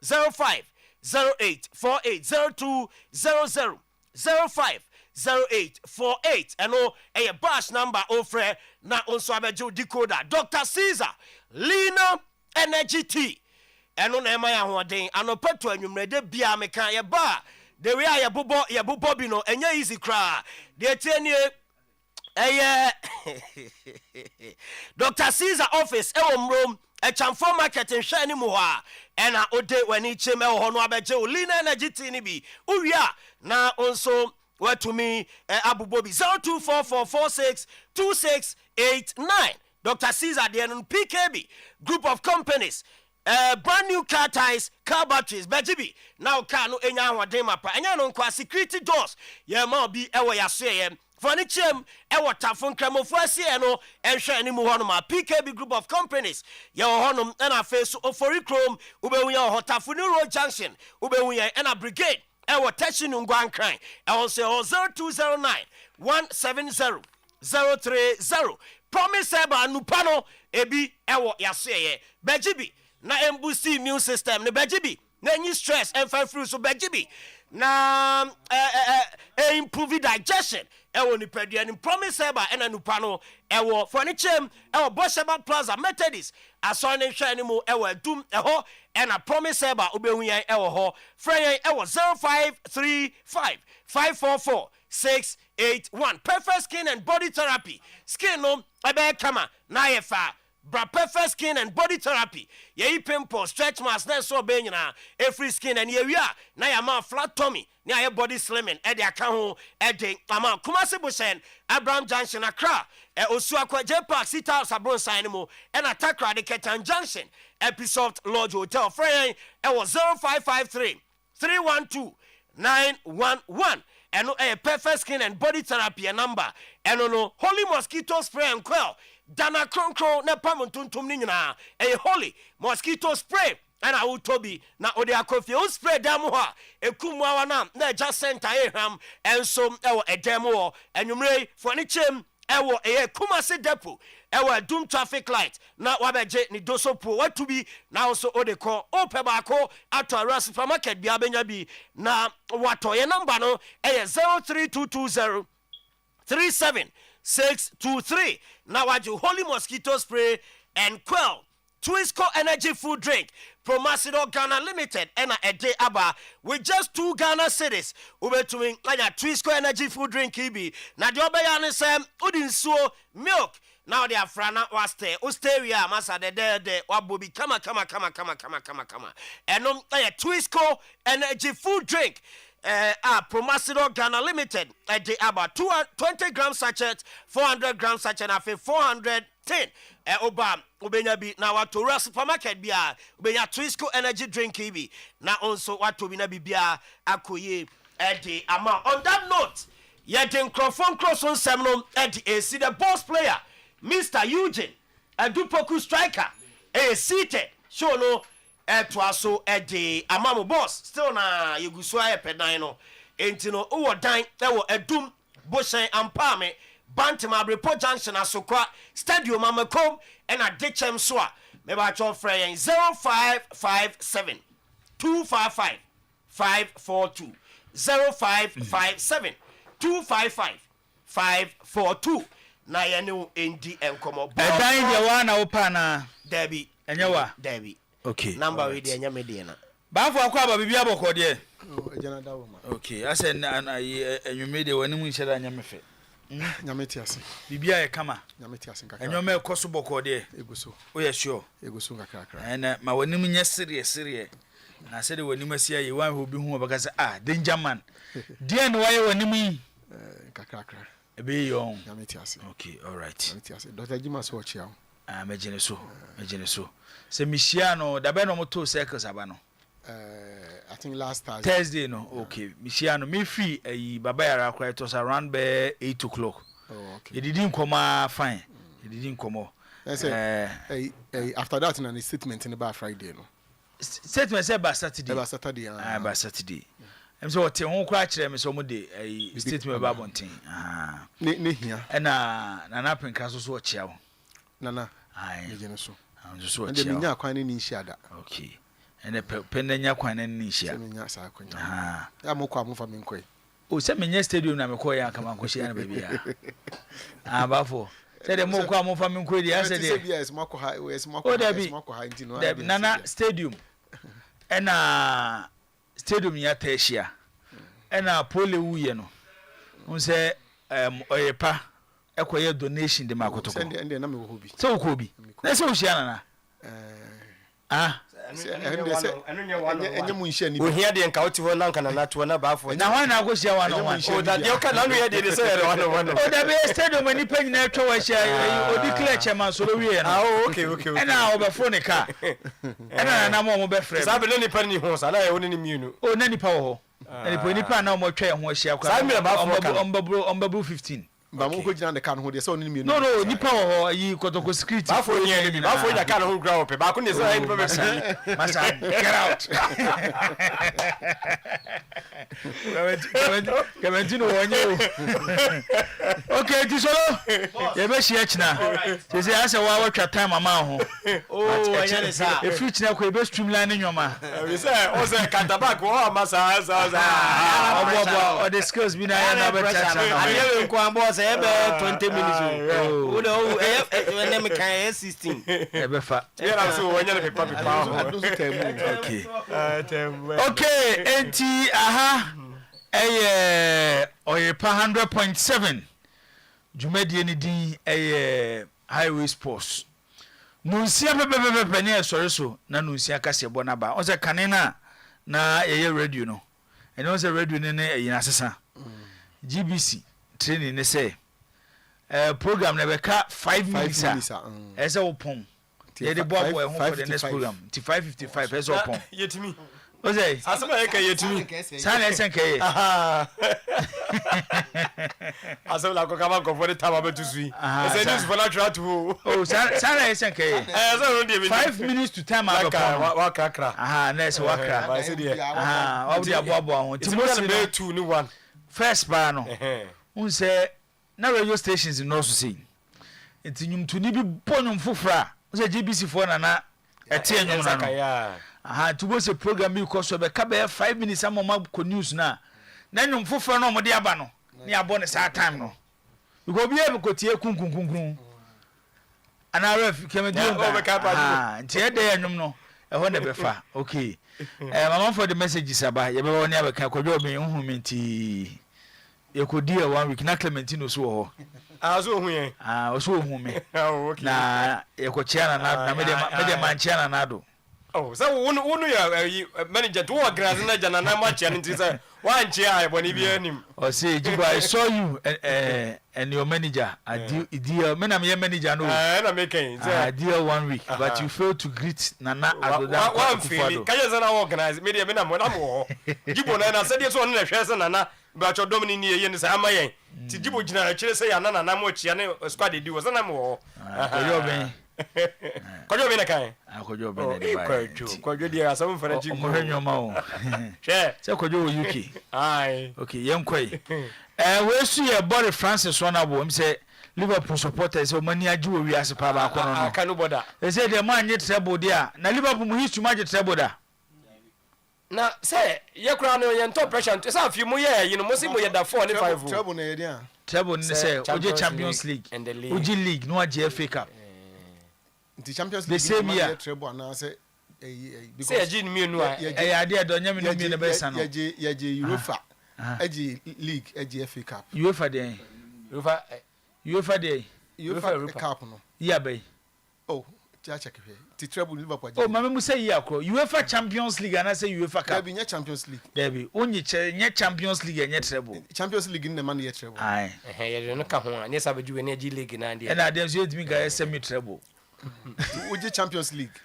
05 08 48 0200 05 08 48 and a Bosch number offer na onso abejo decoder Dr. Caesar Lina Energy Tea and on ema ya hoden anopato anwumrede bia meka ye ba the way ya bobo bi no enye easy cra de tienie Dr. Caesar office mrom a chamfo market in shani muha and a ode when each email hono abeje Lina Energy Tea ni bi uwia na onso what to me Abu Bobi 0244462689 Dr. Caesar the PKB group of companies brand new car tires car batteries bejibi now car no enya hodem mapa enya no kwa security doors ye ma bi ewo yaso Furniture ewo tafun kremofo asie no enhwe ani mu hono ma PKB group of companies ye honum na face ofori chrome ubewunya hotafun road junction ubewunya na brigade ewo teshin ngwankran ewo se 0209 170 030 promise eba nupano ebi ewo yaseye bejibi na embusi immune system ne bejibi na nyi stress and free so bejibi na improve digestion ewo ni pedua ni promise eba ena nupano ewo furniture ewo Bosheba Plaza Methodist asone hwa ni mu ewo adum eho ena promise eba obehuyan ewo ho frey ewo 0535 544 681 perfect skin and body therapy skin no ebe kama na yefa bra perfect skin and body therapy ye pimple stretch marks na so be nyina every skin and ye wia na ya ma flat tummy na ye body slimming e de aka ho e de ama Kumasi Bushen Abraham Junction Accra osu akwa J Park Sita Sabron sign mo e na Takra de Ketan Junction Episoft Lodge Hotel frey e was 0553 312 911 eno a perfect skin and body therapy number eno no Holy Mosquito Spray and Quell Dana Kronkro ne pamontuntum ni nyina e Holy Mosquito Spray and I will Toby na ode akofi o spray demo ha ekum awana na just center eham enso ewo edemo enwumre furniture ewo Kumasi Depot ewo Doom traffic light na wabeje ni dosopo watu bi na also ode ko ope baako ato ara supermarket bi abenya bi na wato ye number no 03220 37623 na waju Holy Mosquito Spray and Quell Twisco Energy Food Drink PROMOTIONAL Ghana Limited and a day aba with just 2 Ghana cedis ubetumi anya Twisco Energy Food Drink ibi na de obeya ne sem udinsuo milk now they are frana waste osteria masa de wabobi kama and Twisco Energy Food Drink PROMOTIONAL Ghana Limited a day about 20 gram sachet 400 gram sachet and 410 oba ubenya bi na wato supermarket bia ubenya Twisco Energy Drink ibi na onso wato bi na bibia akoye edi ama on that note ye den crofon crosson semno edi see the boss player Mr. Eugene Adu Poku striker seated show no to aso edi ama boss still na yegusu aye pedan no entino owo dan ewo edum Boshen ampame Bantima Report Junction Asokwa Stadium Amakom and a Ditchem Swa. Maybe I told Frey 0557 255 542 0557 255 542. Na yenu indi enkomo. Edan je wana opana Debbie. Enyewa. Debbie. Okay. Number with the Nyamediana. Ba for akwa ba bibia boko de. Ejana dawo ma. Okay, I said enwume de wani mu nheda nyamefe. Nyameti ase. Bibia e kama. Nyameti ase nkaka. Enwume ekoso boko de. Eguso. O ye sure. Eguso nkaka. And ma wani mu nya serious. Na said wani mu asia ye wan obi hu obakasa danger man. Dia no waye wani mu nkaka. Ebe yon. Nyameti ase. Okay, all right. Nyameti ase. Dr. Jima so chia. Imagine so. Se Michia no da be no moto circles aba no. I think last Thursday no. Okay. Michia no me free baba yara kwa it was around be 8 o'clock. Oh, okay. It didn't come fine. It didn't come. After that in a statement in about Friday no. Statement say by Saturday. By Saturday. By Saturday. I'm so what won kwa kire me so mo de statement ba bonten. Ne hia. Na penka so chia wo. Nana. Ai. Ejene so. I'm just so chia. And nya kwan ni nhia da. Okay. And the nya kwan ni nhia. Nya sa kwanya. Ya mo kwa mo fa me nkoi. O se menye stadium na me ko ya kama ko shia na baby ya. Bafo. Say the mo kwa mo fa me nkoi dia say the. Yes, mako ha, yes mako ha nti no. Nana stadium. Ena stadium ya Teshia. Ena pole wuye no. Unse Oyerepa ekoye donation de makotoko. Ende na me wo hobi. So ko bi. Na se wo hia na. Enye mu nhia ni. O hia de nka oti ho na nka na to na ba afọ. Na hwan na go hia wa no wan. O da de o ka na no ye de se yere wa no. O da be stadium ani pa nyina atwa wa hia o declare chairman so wiye no. Okay. Ena obefo ne ka. Ena na mo be frɛ. Sa be no ni pa ni ho sa na ye woni ni mienu. O na nipa wo ho. Na nipa na mo twa ho hia kwa. Sa mi ba afọ ombabru 15. Ba mo ko gina de kan ho de se oni mienu. No, nipa wo ho yi kotoko security. Ba fo yin ni ba fo yin kan ho gra ope. Ba ko ne se ayi pa be fi. Masa get out. Keventino wonye. Okay, tisolo. Ye be shia china. Se se ase wa twa time ama ho. Oh, anya ne sa. E free china ko e be streamline nyoma. We say o se kantabak wo amasa sa. O the skills bi na ya na be cha. Aye ko ambo se ebe 20 minutes. Oh, no, when me kan 16. E be fa. Yeah, I'm so wanya ne paper. Okay, enti Oyerepa 100.7 Jumedie ni din highway sports. Nunsia pepepepe ne sori so na nunsia kase bo na ba. O se kanena na radio no. Ene o se radio ne yina sesa. GBC training ne say program na be ka 5 minutes. Ese opon. Ye de boy ho for the next program. 5:55 ese opon. Yetimi. O say asema ye ka yetimi. Sana ese nke ye. Asema la ko kama ko for the time abetusui. Ese news for natural to. Oh, sana ese nke ye. So no 5 minutes to time abepon. Wa kakra. Na ese wakra. Ba se dia. Wa di aboabo ho. Timosi be 2 ni 1. First bar no. Unse na radio stations no so say. Enti nyumtuni bi bonyum fofra. Unse GBC for na ete enyum na no. Tubo se program bi ko so be ka be 5 minutes amoma ko news na. Na nyum fofra no mo de aba no. Ni abo ne sa time no. Because bi e ko tie kunkunkun. Ana ref kemedi o. Enti e de enyum no. E ho ne be fa. Okay. Mama for the messages aba. Ye be woni abeka kwadwo be hu mi nti. Ye ko dia 1 week na Clementino so ho. So hu yen. So hu me. Okay. Na ye ko chiana na me de man chiana na do. Oh, so wonu ya manager to work grass na jana na match and say one chair boni bi anim. O say Jibo, I saw you and your manager. Dear me na me manager no. Na me kan. Dear 1 week, but you failed to greet Nana Adoda. One feel. Can you say na organize me dey me na mo Jibo na say dey so na hwe say Nana ba cho domini ni ye ni say amayen. Ti Jibo gina na kire say ya Nana mo chia ne squad dey was na mo. Koyo ben. Koyo ben na kan. Koyo ben dey ba. Koyo dey asam fere Jibo. Mo hwe nyoma o. Che. Say koyo UK. Ai. Okay, yenkoi. We su ye Boris Francis Wanabo, him say Liverpool supporters so many agi wo wi ase pa ba ko no. Kanu boda. They say the man get treble there. Na Liverpool mu history ma get treble da. Na say ye kura no ye top pressure. Say afi mu ye you know mo say mo ye da 4 ni 5. Trouble na ye dia. Treble ni say oje Champions League. Oje league no age FA Cup. The Champions League the same year treble na say say Eugene mienu ade do nyame no mienu be san no ye UEFA eji league eji FA Cup UEFA de UEFA Cup no ya be oh check here ti treble Liverpool oh mama mu say ya kro UEFA Champions League ana say UEFA Cup Debi nya Champions League Debi onye nya Champions League nya treble Champions League ni man ye treble ai ye no ka ho anya sabeju we na G League na ande na ade so etimi ga semi treble oje Champions League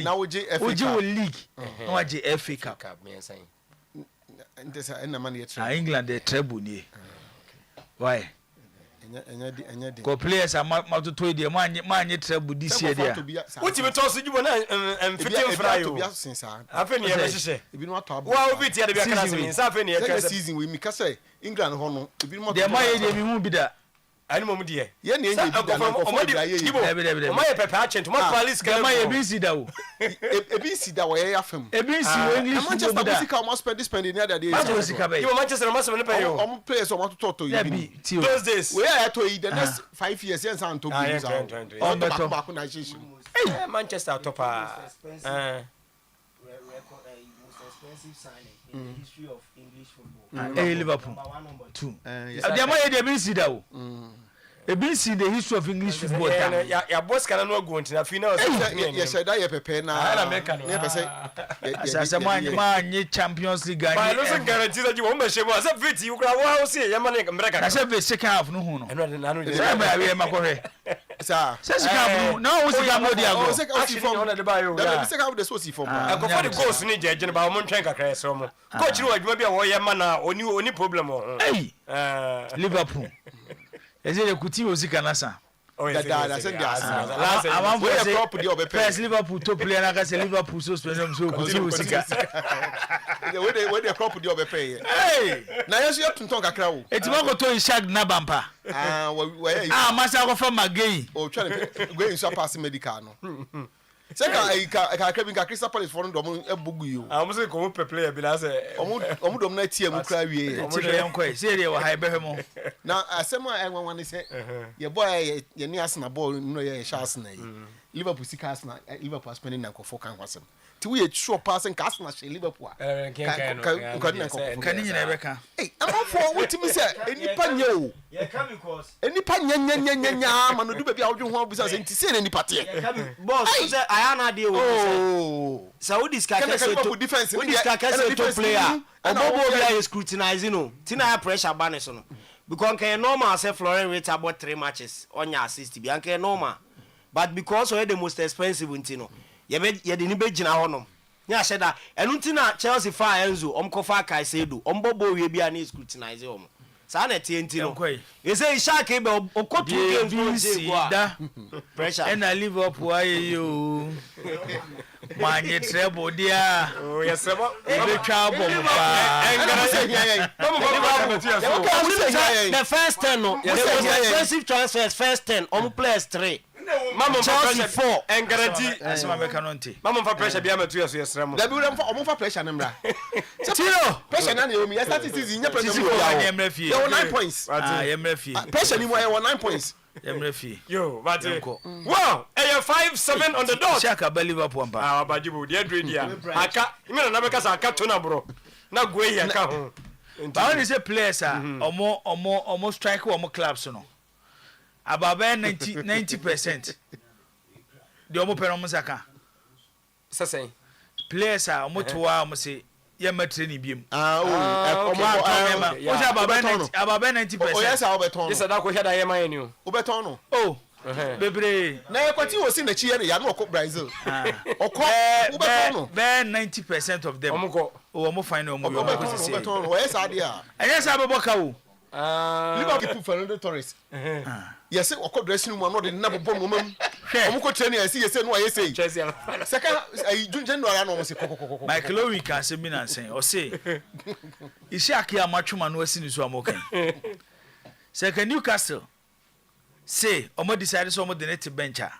na oje FA Cup oje league na oje FA Cup me san ndesa na man ye treble England the treble ni why enya de ko players matoto de manye treble this year dia uti be to so jubo na mfitim fra yo afa ni e be hyehyɛ ebi no ato abo wa obi ti ya de be aka se nsa afa ni e ka season we mi ka say England ho no ebi no de maye de mi hu bi da ani mom de ye na enye bi da no ko de aye ye o maye pepe agent mo police ka maye bi si da o ebi si da wo ye afem ebi si wo English Manchester Music almost spend ni ada de you Manchester must spend pay yo o players o to ebi those days we are to the next 5 years and san to be on better back na sheshu Manchester top expensive signing in the history of English football. Liverpool. 2. They might have been see that. Ebi see the history of English football. Ya boss kana no go ntina final. Yes, that ye pepe na. Ala meka no. Ne pese. Sasa man Champions League. I no guarantee that you won't be shame. Asa fit you kra wa ho see ya man mreka. Asa be second half no hu no. Eno de. Say ba we makohwe. Sir. Say second half no wo sika mo dia go. Second half de ba yo. The second half de so si form. E go for the goals ni je je ba mo ntwen kakra so mo. Coach ni adwuma bia wo ye ma na oni problem o. Hey. Liverpool. Is it a kuti osika nasa? Oh yeah, that's it. I want to say property of a first Liverpool top player na say Liverpool so spend so kuti osika. Where the property of a pay. Hey, na yesu ye tunton kakra wo. Etima go to Ishaq na bampa. Masa go from Magay. Oh, try go in pass medical no. Say ka Kevin ka Crystal Palace for ndom ebugu yo. Mo say ko mo player bi na say omo dom na tie mu kra wie. Omo de yankoi say dey wa high behwe mo. Na asema enwan say ye boy ye ni Arsenal ball no ye Arsenal yi. Liverpool sika Arsenal Liverpool spending na kofo kan kwasem. Ti we sure passing ka Arsenal she Liverpool. Kan ni na be kan. Eh, am for wetimi say enipa nye o. Ye come because Enipa nya ma no du be bia odwe ho abusa say nti say na enipa te. boss say ayana dey o. Oh. Saudi skaka say to defense. Saudi skaka say to player. Obobo bia is scrutinizing no. Ti na pressure ba ne so no. Because can normal say Florent rate about 3 matches on your assist bi anke normal. But because we the most expensive ntino. Ye de ni be gina honom. Nya hye da enu ntina Chelsea fa Enzo omkofa Caicedo ombobo wie bia na scrutinize om. Sa na tie ntino. You say Ishaq be okotu games da pressure. And I Liverpool aye yo. Manye treble dia. oh yes sir. Be twa bom pa. The first 10 no. The most expensive transfers first 10 players 3. Mama Chelsea 4 and guarantee Asema be kanonti. mama fa pressure bia matu yeso yesra mo Da bi we fa pressure na mra. Tiro. Pressure na na me start season nya pressure Sisi mo ko ya. anya mra fie. You 9 points. Yemra fie. Pressure ni mo ya 9 points. Yemra fie. yo but wow 5-7 on the dot Shaka be Liverpool mpa. abajibu dia dredia aka imena na beka sa aka to na bro na goe ya ka ho But when you say players omo strike omo clubs no. About 90%. The omo pe no musaka. sasa Players are omo toa omo say ye ma training biem. Oh. O say about 90%. Oh yes, I beton. yes da ko hia da ye man ni o Obeton no. Oh. Bebre. Na ekwati wo si na chi ye ya na okọ Brazil. Okọ Obeton no. 90% of them. omo ko Omo find omo yo ko say. Obeton no. Yes, I dia. Yes, Abubakar o. Liverpool Fernando Torres. Yes, okọ dressing room no de na bobo no mam. Omo ko train yes yes no yes say. Chelsea Second January no say kokokoko. Michael Owen can say me na say o say. Ishaq amatwuma no asi ni so amokan. Second Newcastle say omo decide so omo the net bencher.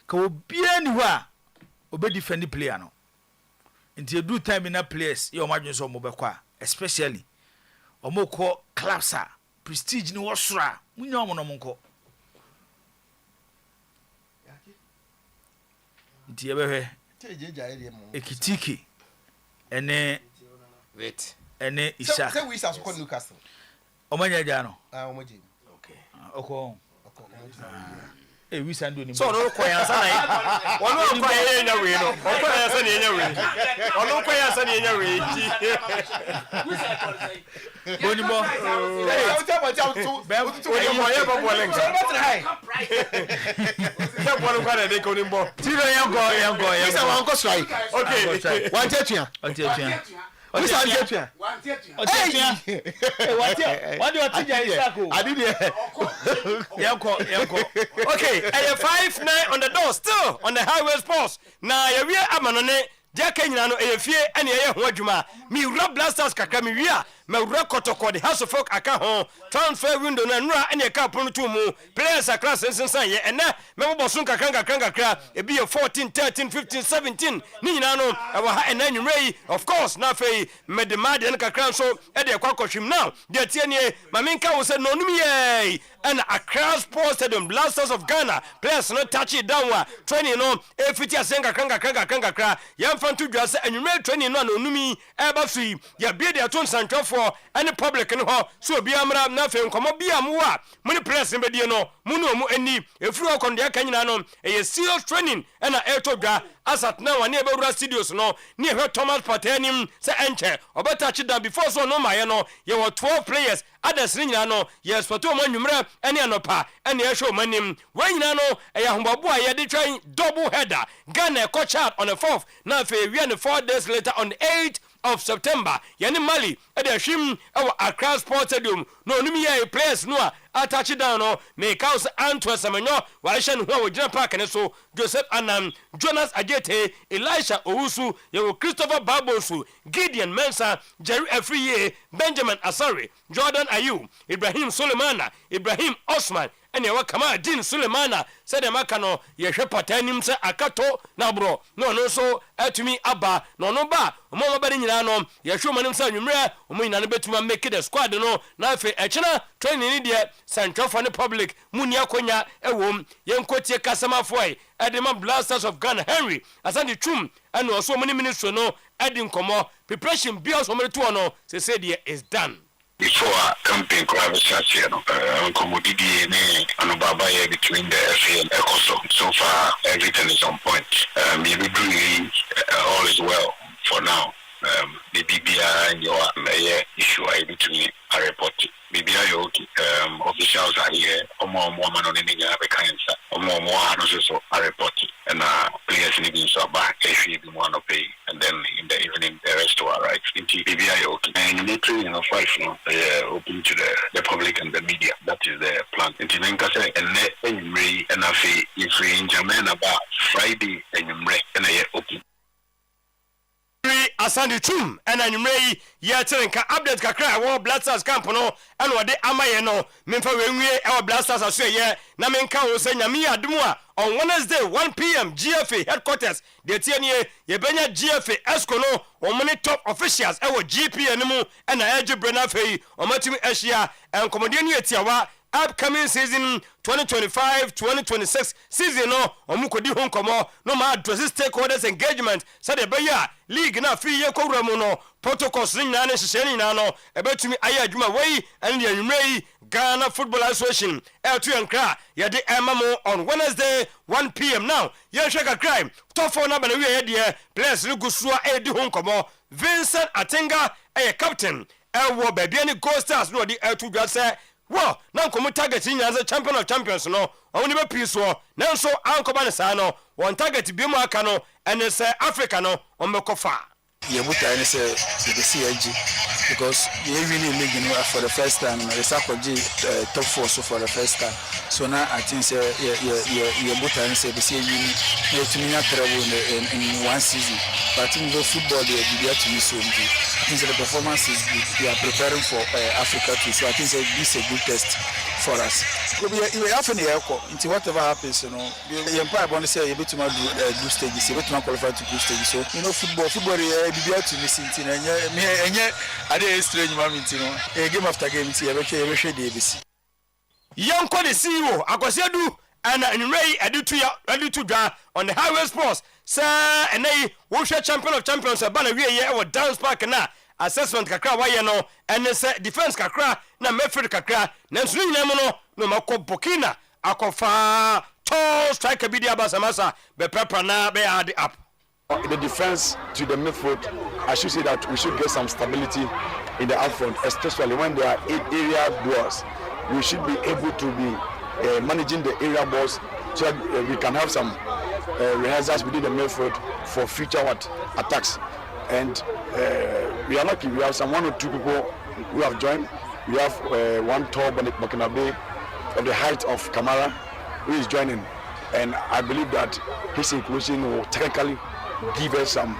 Ka obia ni ho a obe defend player no. Nti do time na players e omo adwen so omo bekwa especially omo ko clubs a prestige ni wo sora munya omo no monko. Nti ebe Ekitiki ene wait ene Isaac say we is called Newcastle omanya jano omoje okay oko we send you so no kwa yansa na wono kwa yenya we no kwa yansa na yenya we wono kwa yansa na yenya we bonimo bonimo ye bo bolenga ye bo kwa na de ko nimbo tiro yango we say one go strike okay one tetua we say tetua what do you think Isaac I did yango okay 5-9 on the door still on the highway sports na ye wie amanone jaka nyina no efie ene ye ho adwuma mi wura blasters kakra mi wia ma wura kotoko the house of folk aka ho transfer window na nura ene ka pono to mu players across sensan ye ene me bo bosun kakra ebi ye 14 13 15 17 ni nyina no e wa ha ene nwrei of course na fei me de mad ene kakra so e de kwakohwim now de tie ne ma menka wo se no num ye and Accra Sports Stadium Blasters of Ghana players no touch it down wa training no e fiti asenga kanga yam fantu dwa se anwume training no onumi e ba fi ya bie de aton santwafo any public no ho so obi amra na fe nkomo bia mu a muni players be die no munu mu ani efuru okonde aka nyina no e serious training na e to dwa asat na wa ne be wura studios no ne hwe Thomas Patenim se enche obeta chi down before so no maye no ye were 12 players others nyina no yes for to manwumra ene anopa ene ehwe manim wa nyina no e ahombobo a ye de twan double header Ghana coach out on the 4th na fe we and 4 days later on the 8th of September yani Mali e de hwim e wa Accra Sports Stadium no onumi ye players no a touch down no me cause Antoine Semenyo wa hye no ho wogina park ne so Joseph Anam Jonas Ajete Elisha Owusu ye Christopher Babosu Gideon Mensah Jerry Afriye Benjamin Asare Jordan Ayu Ibrahim Sulemana Ibrahim Osman ene wa kama Dean Sulemana said maka no ye hwe Patanim se akato na bro no so atumi aba no ba omo ba nyina no ye hwe manim sa nwumre omo nyina no betuma make the squad no na afi echena training ni de Central for the public muni akonya ewom ye nkotie kasamafo ai edema Blasters of Ghana Henry asandi twum ene oso omo ni ministry no edi nkomo preparation bios omo to no se say the is done before campaign conversation commodity and baba here between the FA and ECOSO. So far everything is on point. Maybe all is well for now. The BBI and your issue are between a report. BBI officials are here. More man on any other kinds. More also a report. And players need to back if you want to pay. And then in the evening the rest will arrive. BBI okay. And literally 5 open to the public and the media. That is the plan. And if we in German about Friday and open. Asandi Chum and anwumre ye terenka update kakra wo Blasters camp no and wo de amaye no memfa wenwie e wo Blasters aso ye na menka wo se nyame adum a on Wednesday 1 p.m. GFA headquarters de tienie ye benya GFA esco no wo moni top officials e wo GP animu e na ejibre na fei o matimi ehia en komodie ni etiawa upcoming season 2025-2026 season no omukodi ho nkomo no ma address stakeholders engagement said the beya league na free ye kowura mu no protocols ni na hyehyɛ ni na no ebetumi aye adwuma wei and the anwumrei Ghana Football Association to yankra ye de emamo on Wednesday 1 p.m. now ye hwɛ crime top 4 number na we ye de players ni gusua e di ho nkomo Vincent Atenga captain wo baabi ni Gold Stars no di to dwa sɛ wo na nkomo target nyanza champion of champions no oni be piso nanso ankoba ne saa no won target bi mu aka no ene se Africa no on mekofa ye buta ne se the CIG because ye really league for the first time the Sakoji top 4 so for the first time so now I think say ye buta ne se the CIG ye tuminya travel in one season but in the football they be to me so I think the performance is good. We are preparing for Africa too, so I think this is a good test for us. We often into whatever happens, you know. The empire want to say you better do group stages, you better qualify to group stages. So you know, football, be able to listen to. And I did strange moment, you know. Game after game, see every day ABC. Young Cody CEO, Akosiedu. and Ray Adu to draw on the highway sports. Sir, and they will share champion of champions. A banner here or dance park na assessment kakra why no and defense kakra na Medford kakra. Nansu Nemono no Mako Bokina Akofa tall striker Bidia Basamasa be pepper na be add up. The defense to the midfield, I should say that we should get some stability in the outfront, especially when there are 8 area duels. We should be able to be managing the area balls so that we can have some rehearsals within the midfield for future attacks. And we are lucky. We have some 1 or 2 people who have joined. We have one tall Makinabe of the height of Kamara who is joining. And I believe that his inclusion will technically give us some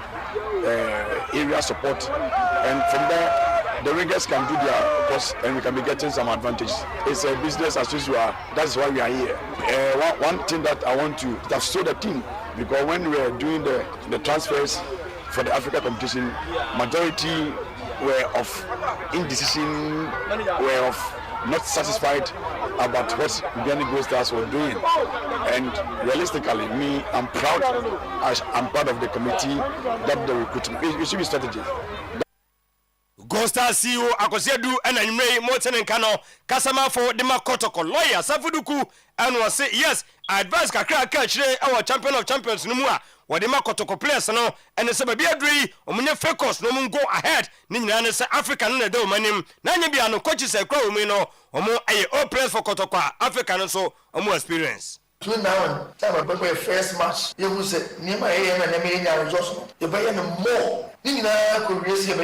area support. And from there, the ringers can do their course and we can be getting some advantages. It's a business as usual. That's why we are here. One thing that I want to have show the team, because when we are doing the transfers for the Africa competition, majority were of indecision, were of not satisfied about what Uganda Gold Stars were doing. And realistically, me, I'm proud. I'm part of the committee that the recruitment. It should be strategy. Gold Stars CEO Akosedu and Anime Moten and Kano Kasama for the Makotoko lawyer Safuduku and was say yes, I advise Kakra catch our champion of champions Numua. What the Makotoko players no and the Sababia Omunya Focus no mun go ahead. Nina say African in the do my name. Nanya be no coaches a crow me no omo a all players for Kotokwa African so omo experience. Between now and time I first match, you will say Nima and Nemia Johnson. You buy any more. Nina could raise you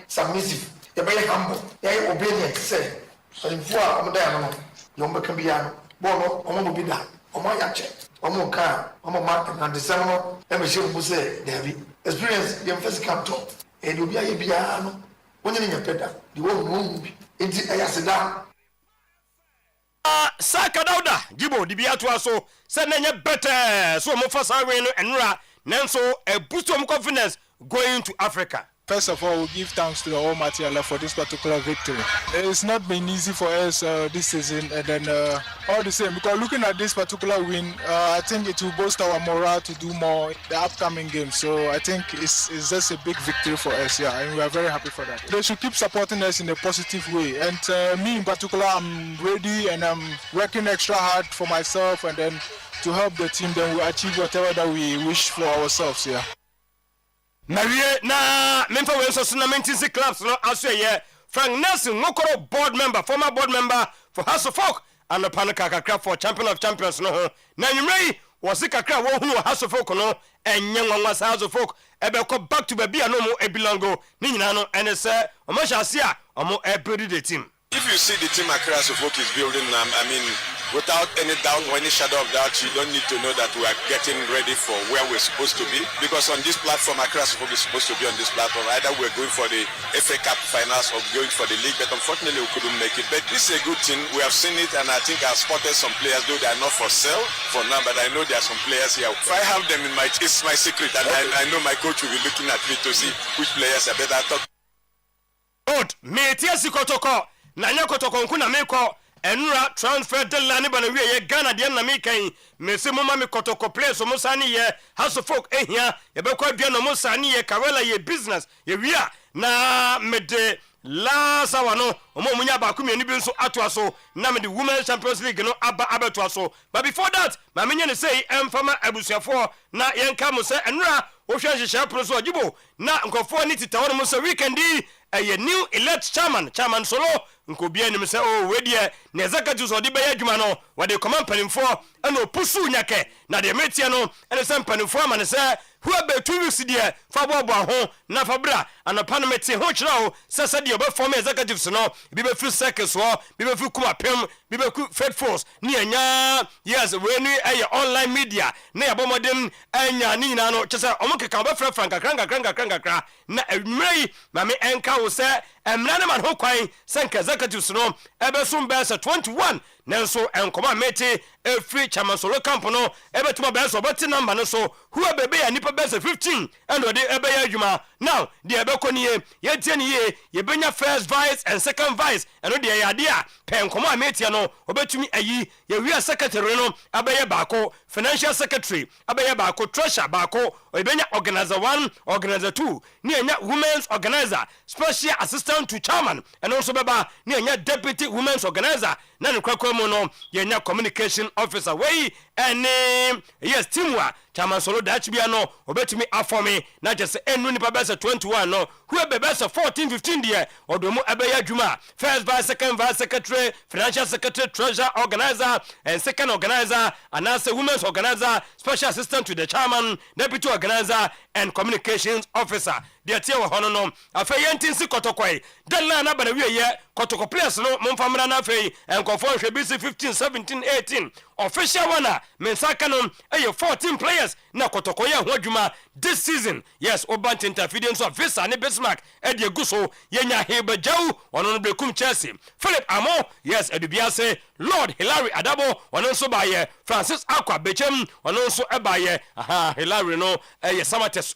submissive. You buy humble. You obedient. Say, but in 4 hours, you can be a bono, omo be that. Omo yache, omo car, omo mark and December. Every ship will say, Debbie. Experience the first captain. And you'll be a piano. When you're in your pedal, you won't move. It's a yasida. Saka Dauda, Gibo, the Biatua so, send better, so Mufasa Reno and Ra, Nanso, a boost of confidence going to Africa. First of all, we give thanks to the Almighty Allah for this particular victory. It's not been easy for us this season, and then all the same, because looking at this particular win, I think it will boost our morale to do more in the upcoming games. So I think it's just a big victory for us, yeah, and we are very happy for that. They should keep supporting us in a positive way, and me in particular, I'm ready and I'm working extra hard for myself, and then to help the team, then we achieve whatever that we wish for ourselves, yeah. Na member we so na maintenance clubs no aso ye Frank Nelson Ngokoro board member, former board member for House of Folk and the Panika kakra for champion of champions no na nyumrei was kakra wo hu House of Folk no enyanwa House of Folk ebe ko back to baby no mo ebilango ni nyina no ene se o ma shase a o mo build the team. If you see the team Accra Folk is building, I mean, without any doubt or any shadow of doubt, you don't need to know that we are getting ready for where we're supposed to be. Because on this platform, Accra Folk is supposed to be on this platform. Either we're going for the FA Cup finals or going for the league, but unfortunately we couldn't make it. But this is a good team. We have seen it, and I think I've spotted some players, though they are not for sale for now, but I know there are some players here. If I have them in my, it's my secret, and I know my coach will be looking at me to see which players are better. Good. Metiasi Kotoko. Nanya Kotoko nkuna meko enura transfer deadline ba na wie ye Ghana de na mekan mese mo ma me Kotoko place mo sani ye House of Folk ehia ye be kwa dua no mo sani ye Kawela ye business ye wia na mede la sawano omo munya ba ku mienu bi nso ato aso na mede Women's Champions League no aba to aso. But before that ma menye ne say emfama abusuafo na yenka mo se enura wo hwe hyehyɛ pro so ogibo na nkofo ni titawo mo se weekend a new elect chairman solo nkobia nim se oh we die na executive so de be adwuma no we de command panimfo na opusu nyake na de metie no ene se panimfo amane se who about 2 weeks there fa bobo ho na fa bra anopa no meti ho kira o se de obeform executives no bi be free circus ho bi be free kuma pem bi be Fed Force ni anya yes we ni online media na ya bomodem anya ni na no chese omokeka obe frɛ franka kranga na enwei ma me enka wo se emra ne man ho kwan senka executives no ebesom besa 21 nanso enkoma mete efri chamasolo camp no ebetuma besa obeti number no so who bebe ya nipa besa 15 and ode ebe ya adwuma now de ebekoniye ye tie ne ye ye benya first vice and second vice and ode ya de a pe enkoma mete no obetumi ayi ye wi secretary no abaye baako financial secretary abaye baako treasurer baako ebenya organizer 1 organizer 2 ni enya women's organizer special assistant to chairman and also beba ni enya deputy women's organizer na nkwakwa mu no yenya communication officer wey and yes teamwa chairman solo dach bia no obetumi afomi na just enu nipa besa 21 no who be besa 14 15 there odomu abeya adwuma first vice second vice secretary financial secretary treasurer organizer and second organizer and as a women's organizer special assistant to the chairman deputy organizer and communications officer de tie wo hono no afeyentin si kotokoi dan na bana wiye kotoko players no momfamra na afei enkofo hwe BC 15 17 18 official one mensaka no 14 players na kotoko ye ho adwuma this season yes obant interference of visa ne Bismarck edi eguso yenya hebejau ono no bekum Chelsea Philip Amo yes edubiase Lord Hilary Adabo ono so baye Francis Akwa Bechem ono so ebaye Hilary no Samates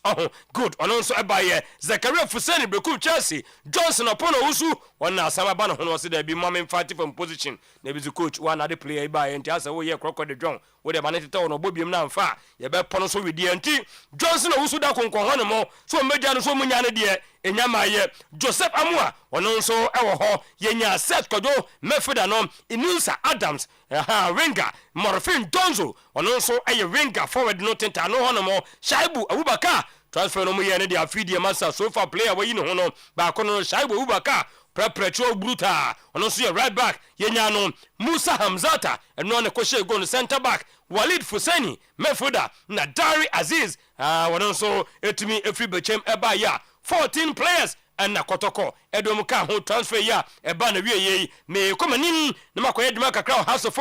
good ono so ebaye Zakaria Fuseni bekum Chelsea Johnson Opono Usu ona asama ba no hono se da bi mama fight from position na bi coach one other player ba enti asa wo ye crocodile John wo de manete to no bobiem na mfa ye be pono so wedi enti Johnson Usu da konkon hono mo so media no so munya ne de enyamaye Joseph Amua ono so ewo ho yenya set kodo Mefida no Inusa Adams Ringa Morfin Donzo ono so Ringa forward no tenta no hono mo Shaibu Abubakar transfer no mu ye ne de afidie master so far player we no hono ba kono Shaibu Abubakar Preparator bruta ono so right back yenya no Musa Hamzata eno ne kwehye go no center back Walid Fuseni Mefuda na Dari Aziz ono so etumi efri bechem eba ya 14 players and na kotoko edom ka ho transfer ya eba na wieye me komanin na makoye duma kakra House of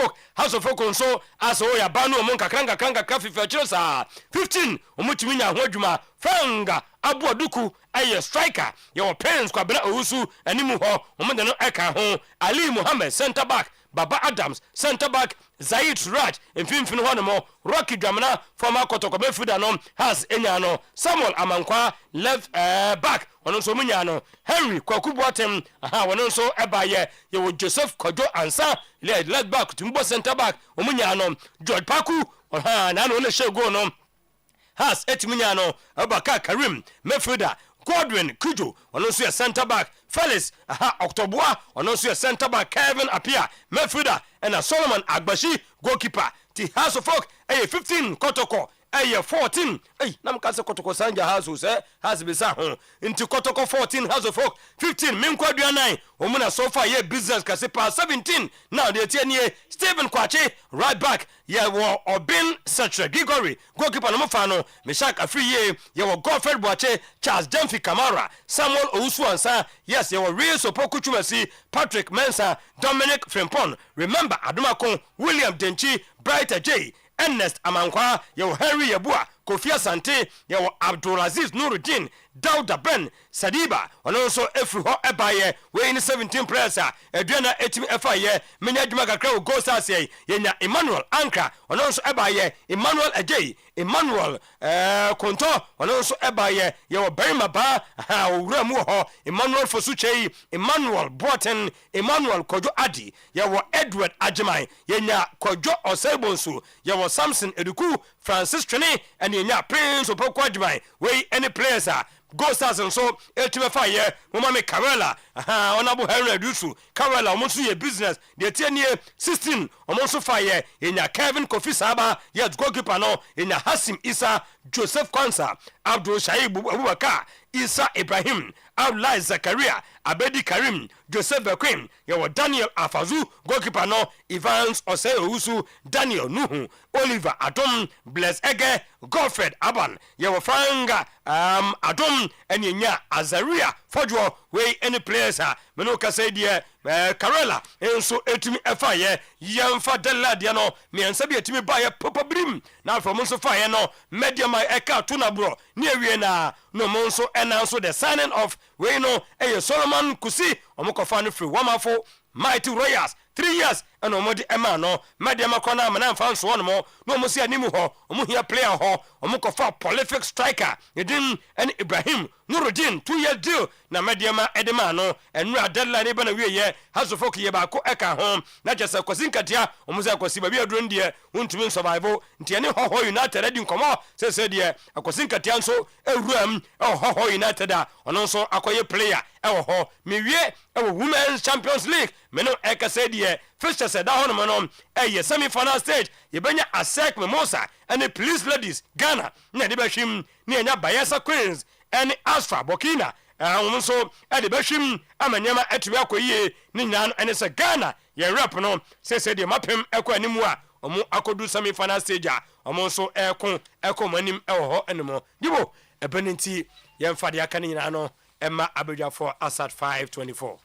Folk nso aso ya banu omo kakra kafi fechiro sa 15 omutumi nya ho adwuma Franga Abuaduku aye striker your parents kwa bela Owusu animu ho omode no eka ho Ali Muhammad center back Baba Adams center back Zaid Raj mfimfini ho no Rocky Dramana former Kotoko Mefuda no has enya no Samuel Amankwa left back ono so munya no Henry Kwakubuatem wono so ebaye ye Joseph Kojo Ansa left back tumbo center back omunya no George Paku na no le shego no has etiminya no Abaka Karim Mefuda Godwin Kujo ono so center back Felix Octoboa ono so center back Kevin Apia Mefuda and Solomon Agbashi goalkeeper ti House of Folk 15 Kotoko 14 nam ka se Kotoko Sanja House has bisa ho into Kotoko 14 House of Folk 15 Minkwadua 9 omuna so far ye business ka se pa 17 now the tie Stephen Kwache right back ye wo Obin Setre Gigori goalkeeper no fa no Meshak Afri ye wo Godfred Boache Charles Demfi Kamara Samuel Owusu Ansa yes ye wo Real Sopoku Chumasi Patrick Mensa Dominic Frimpon remember Adumakon William Denchi Brighter J Ernest Amankwa ye Henry Yabua Kofi Asante ye Abdulaziz Nuruddin Dauda Ben Sadiba ono so efri ho ebaye we in 17 players eduana etimi efaye menya adwuma kakra wo go stars ye nya Emmanuel Anka ono so ebaye Emmanuel Ajay Emmanuel Konto ono so ebaye ye wo Berima ba owura mu ho Emmanuel Fosuchei Emmanuel Boten Emmanuel Kojo Adi ye wo Edward Ajimai ye nya Kojo Osebonsu ye wo Samson Eduku Francis Twene and ye nya Prince Opoku Ajimai we any players Go stars and so etime fire mama me Karela honorable Henry Dusu Karela omonso ye business de tie 16 omonso fire enya Kevin Kofi Saba yet goalkeeper no enya Hasim Isa Joseph Kwanza Abdul Shaib Abubakar Isa Ibrahim Abdullah Zakaria Abedi Karim, Joseph Bequim, your Daniel Afazu, goalkeeper no, Evans Ose Owusu, Daniel Nuhu, Oliver Adom, Bless Ege, Godfred Aban, your Franga, Adom, and Yenya Azaria, Fodjo, way any players are, Menoka said, Karela, and so etimi fire, Yamfa Della Diano, me and Sabia to me buy a Papa Brim, now from Monso Fire no, Media my Eka Tunabro, near Vienna, no Monso, and also the signing of Wayno, a Solomon Kusi, Omokofani free, Wamafo, Mighty Royals, 3 years, and Omodi Emano, Media Macona, and found one more, no Mosia Nimuho, Omuhia player ho, Omokofa prolific striker, Edin and Ibrahim, Nuruddin, 2-year deal, na Mediama Edemano, and Ra deadline even a year, has to focus about Eka home, not just a Cosincatia, Omusa Cosibia Drundia, to win survival, Tiani Ho United, Edin Como, says Edia, a Cosincatia, a room, a Ho United, and also a Koye player, ho, Mirie, a Women's Champions League, Meno Eka said, first I said, Down, a semi-final stage, Yebanya Asek Mimosa, and the police ladies, Ghana, Nedibashim, near Bayasa Queens, and Asfa Burkina, and also at the Bashim, Amanyama Etiwako ye, Ninan, and it's a Ghana, ye rapano, says the Mapim Equanimua, Omo Akodu semi-final stage, Omonso Echo Manim Elho anymore. Dibo, a penalty, Yan Fadia Caninano, Emma Abuja for Assad 524.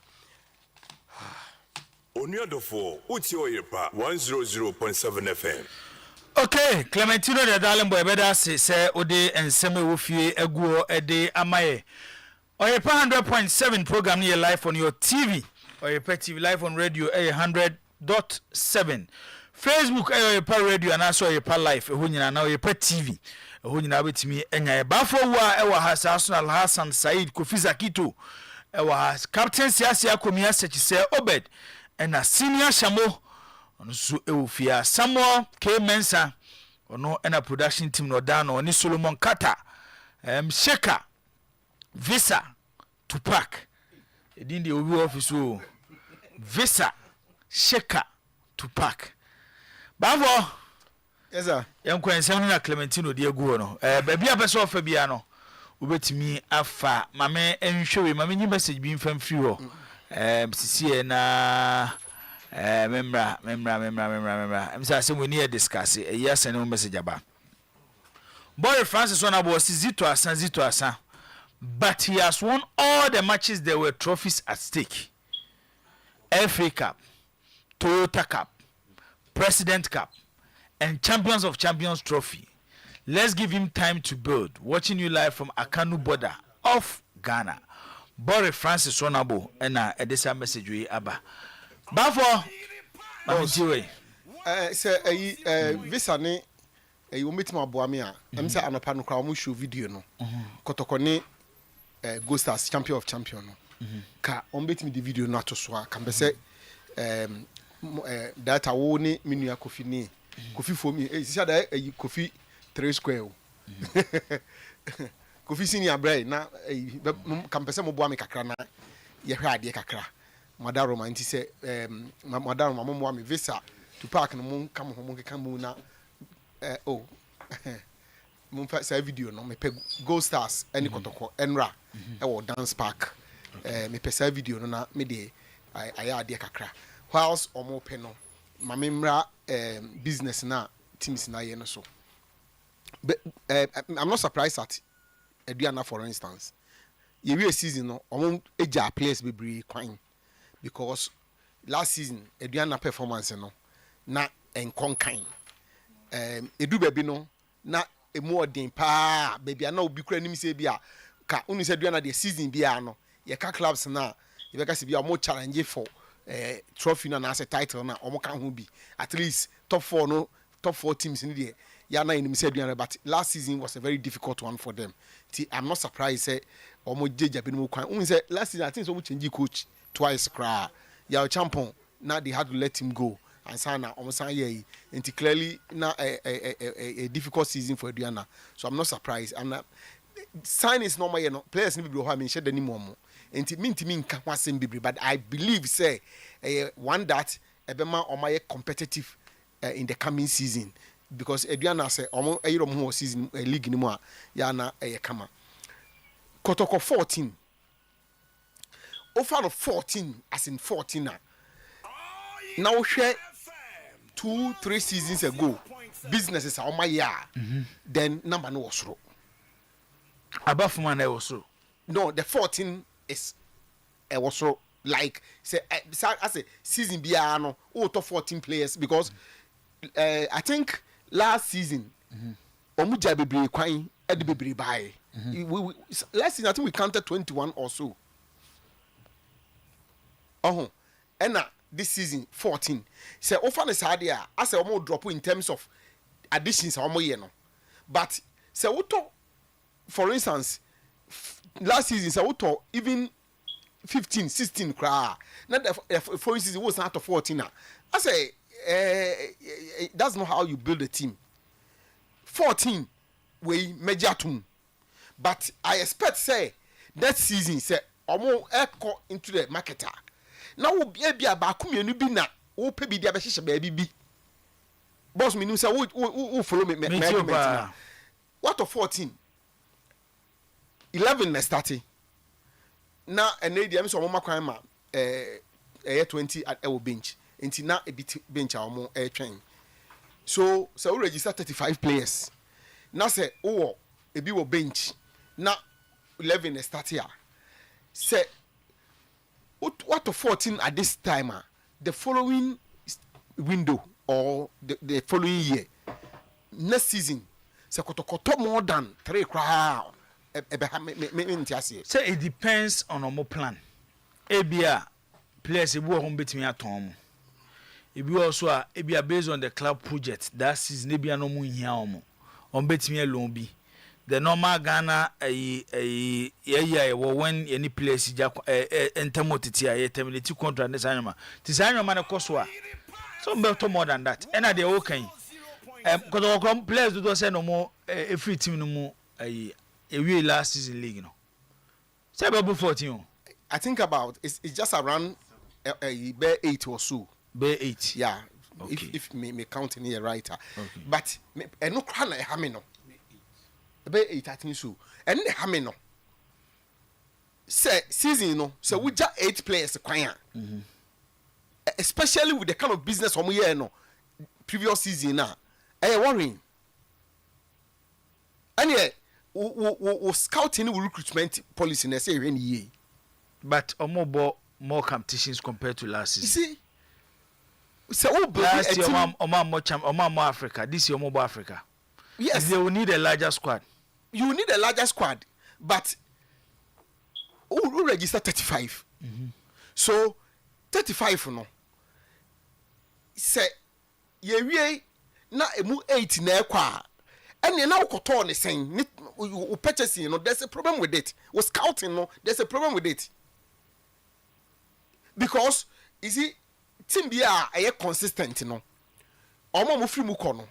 Onyadofo, uti Oyerepa 100.7 FM. Okay, Clementino de Dalembo Ebeda say ode enseme wo fie aguo ede amaye. Oyerepa 100.7 program here live on your TV. Oyerepa TV live on radio 100.7. Facebook Oyerepa radio and also Oyerepa live ehu nyina na Oyerepa TV. Ehu nyina betimi enya e bafo wa ewa Hassan Hassan Said Kofi Zakito. Ewa Captain Siasia Komia Sechise Obed and a senior Shamo on su Eufia Samuel K Mensa ono and a production team no dano ni Solomon Kata Sheka Visa Tupac edin the obi office o Visa Sheka Tupac Bavo yes sir yanko ensem na Clementino de agu no baby abeso ofa bia no obetimi afa mame enhwewe mame nyi message bi mfam free ho sisi na memra emsa se we need discuss yes and message aba boy Francis on abo zito asan but he has won all the matches. There were trophies at stake. FA Cup, Toyota Cup, President Cup, and Champions of Champions trophy. Let's give him time to build. Watching you live from Akanu border of Ghana. Boy Francis Onabo and edisa message we aba. Bafo Mamitiwe. Visa ne you meet my boy me a say anopa no kra mo show video no. Kotokone Ghost as champion of champion no. Ka on bet me the video no atoso a kan be say data wo ne menua Kofi ni Kofi for me say that Kofi 3 square o. Kofi senior bray na kan be say mo boa me kakra na ye hwa ade kakra. Madaro man ti say madaro mama mo me Visa to park no mo kam ho mo keka mo na mo fa say video no me pe Gold Stars any kotoko enra e wo dance park me pe say video no na me de aya ade kakra whilst omo pe no mama mra business na teams na ye no so but I'm not surprised at Eduana for instance ye season no omo eja players bebre kwan because last season Eduana performance no na enkonkan edu baby no na emu odin pa baby na obi kura nim se bia ka unu se Eduana the season bia no ye ka clubs na ye be ka se bia omo challenge for trophy na as a title na omo kan ho bi at least top 4 teams in there ya na nim se Eduana but last season was a very difficult one for them. I'm not surprised say omo jeja be no kwan unu se last season I think so we change coach twice cra ya champion now they had to let him go and sana omosan ye and clearly now a difficult season for Eduana, so I'm not surprised. I'm not sign is normal, you know, players need to be how I mean shed any more and mean nka wasem bibre, but I believe say one that ebema or my competitive in the coming season because Eduana say omo more season league anymore ya na kama Kotoko 14 offer of 14 as in 14 now share 2-3 seasons ago businesses are on my year then number no was above man was no the 14 is was like say as a season biano to 14 players because I think last season omuja bebre kwan e de bebre buy last season I think we counted 21 or so and this season 14 say offer is hard here as a more drop in terms of additions or year no but say auto for instance last season say auto even 15 16 cra na for season was out of 14 I say that's not how you build a team 14 we major team but I expect say that season say omo echo into the marketer now we be about community bi na wo pe bi dia be hye ba bi boss me say wo follow me what of 14 11 na starting na ene dia me so omo makwan ma 20 at our bench until na a bit bench omo twen so we register 35 players na say wo e bi wo bench na 11 na start here say what of 14 at this time the following window or the following year next season say kotokoto more than 3 crowd say it depends on our plan ebia players ebu ohun betimi aton mo ebi also ebia based on the club project that season ebia no mu hia omo on betimi alone bi the normal Ghana when any place entermotity terminate contract this annual tisanyoma na koso so better more than that and they okay because players do say no more every team no more we last season league no say about 14 I think about it's just around 8 or so 8 yeah okay. if me counting here right but no crana hame no be 8 I think so and hame no say season no so we just 8 players kwan especially with the kind of business we here no previous season na worrying and yeah we scouting we recruitment policy na say when year but more competitions compared to last season. You see, so last year more Africa. This year more Africa. Yes, they will need a larger squad. You need a larger squad, but who register 35? So 35 no. Say ye na emu 8 na ekwa. And you now koto ne saying you purchasing, you know, there's a problem with it. We scouting, no, there's a problem with it. Because you see, team be a consistent, you know. Omo mo free mu kono.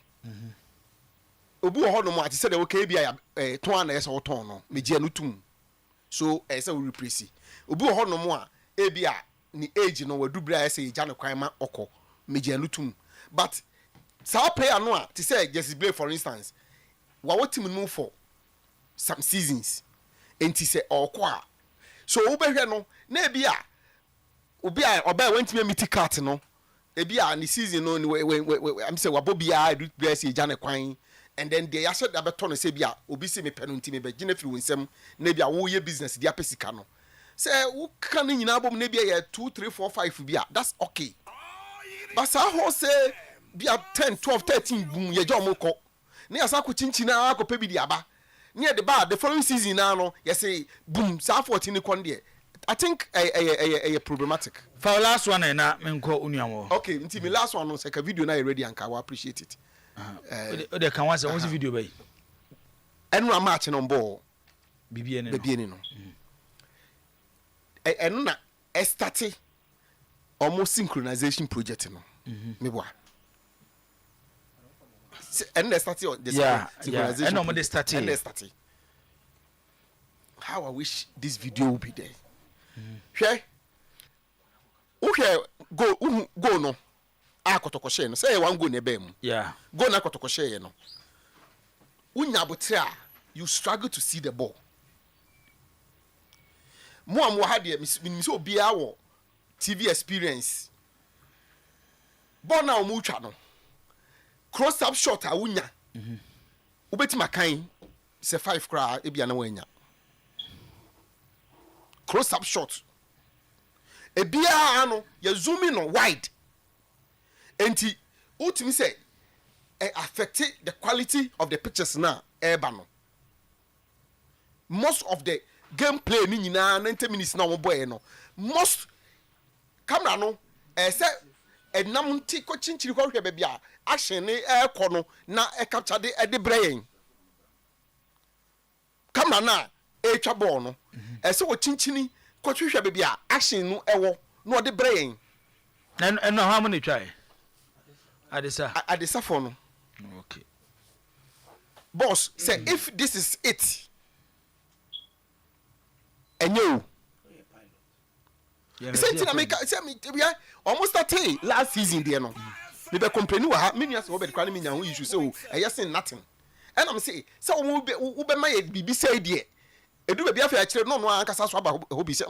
Obu ho no mo ati say the okay be a ton na eso ton no, me je no tum. So e say we replace. Obu ho no mo a e be a ni age no wadu bra say e ja no kwan ma okọ, me je no tum. But sa player no a ti say Jesse Blake for instance, what team move for some seasons and he say okwa so obehwe no na e be a obi a oba went me meet card no e be a ni season no I'm say wabobia do bless e jane kwan and then they asset that beton say be a obi say me penalty me be gine firi wonsem na be a wo ye business dia pesika no say wo kan nyina bom na be a 2 3 4 5 be a that's okay but sa ho say be a 10 12 13 boom ye jo mo ko na yasa ko chinchina akọ pebi di aba near the bar the following season now no you say boom sa 14 kon there I think a problematic for last one na me nko unuamo okay until me last one no say ka video na ready and I will appreciate it they can watch one video by enu match no ball bibie ne no enu na start almost synchronization project no me boa and they started the synchronization and no they started how I wish this video would be there okay go no akotoko share no say one go na bem go na akotoko share no unya botre you struggle to see the ball mo am wo ha de me so bia wo TV experience bon na o mu twa no cross up shot a wunya ubetima kan se 5 kra e bia na wanya cross up shot e bia no ya zoom in on wide enti ultimately say affect the quality of the pictures now eba no most of the gameplay ni nyina 90 minutes na wo boy no most camera no say enam nti ko chinchiri ko hwe be bia action ni ekọ no na capture de brain camera na etwa ball no say wo chinchini ko hwe be bia action no ewo no de brain no how many try adisa for no okay boss say if this is it and you say tina make say me almost that last season there no me be complain wa ha me nua say wo be kwa me nya ho issue so e yes nothing and am say wo be my bibi say there edu be bia fa kire no no ankasa so aba ho bi say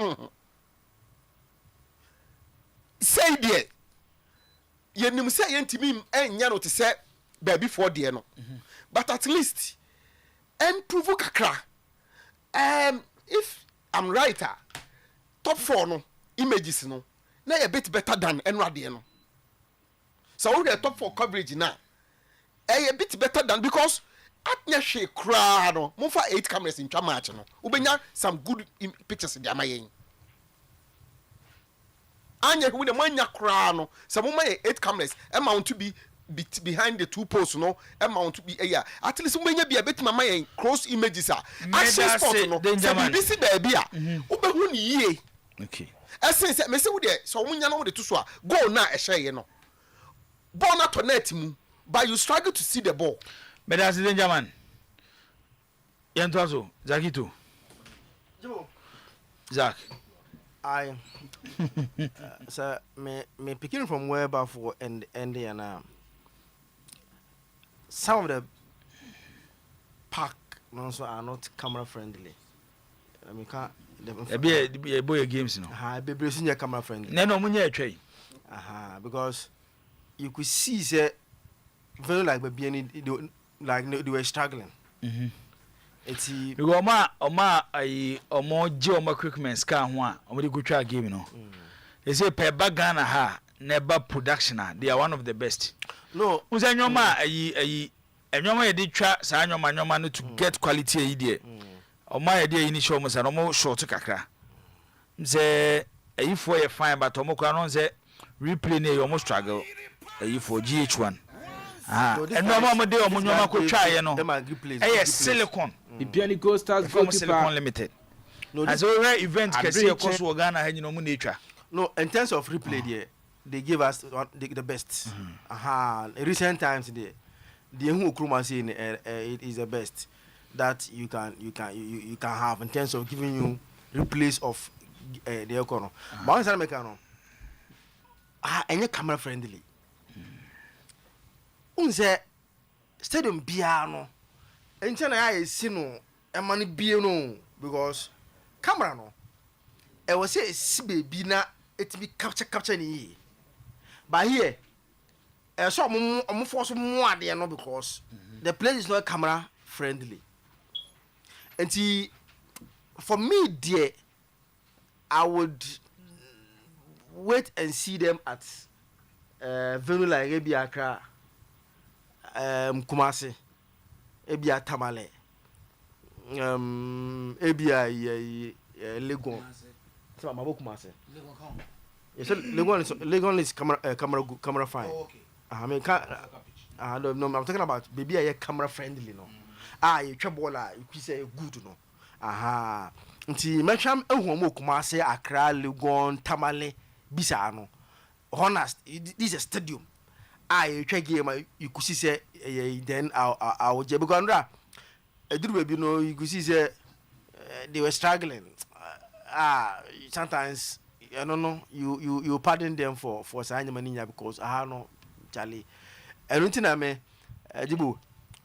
say there yenim say yentimi enya no te say baby for there no but at least improve kakra if I'm right top 4 no images no na a bit better than enrade no so we get top 4 coverage now a bit better than because at nya hwe kra no mo fa 8 cameras in twa match no ubenya some good pictures in the amayen anya we the manya kra no some mo 8 cameras amount to be behind the 2 posts no amount to be at least ubenya bia bit mama yen cross images action spot no so be see baby ubehu ni yie okay essence me say we there so munya no we to so goal na ehye no ball na to net mu but you struggle to see the ball but as danger man yantoazo zakito Zach I so me picking from wherever for and some of the park also are not camera friendly. I mean, can't the boy games no. Be senior camera friendly. No, munya try. Because you could see say very like baby like they were struggling. It's oma ai omo je oma quickmen ska ho a omo de go try game no. They say per Ghana ha never production they are one of the best. No, uza nyoma ayi enyoma ye dey twa sa nyoma no to get quality ayi there. Oma ye dey ini show mo sa no mo short kakra. Mse ayi for ye fine but omo kwa no say replay na ye omo struggle ayi for GH1. Enoma mo dey omo nyoma ko twa ye no. Eh silicon. Ipiani Gold Stars from Silicon Limited. No, as a event kesi e koso wo Ghana ha nyino mo na etwa. No, in terms of replay there they give us the best. In recent times, the who Kruma say it is the best that you can have in terms of giving you replays of the economy. But once I make any camera friendly. Unse stadium piano. Enti na I see no e mani bie no because camera no. E was say si baby na it be capture ni. But here, so I'm forced more there no because the place is not camera friendly. And for me, dear, I would wait and see them at venue like Ebi Accra, Kumasi, Ebi Tamale, Ebi Legon. So I'm Kumasi. Yes, Legon is camera fine. Oh, okay. I mean, no, I'm talking about baby a camera friendly no. You trouble you say good no. Nti mecham ehun mo kuma say Accra, Legon, Tamale, bisa no. Honest, this is a stadium. You try game you could see say then I would because baby no you could see say they were struggling. Sometimes I don't know. You pardon them for signing money because no Charlie. I don't think I may Jibu.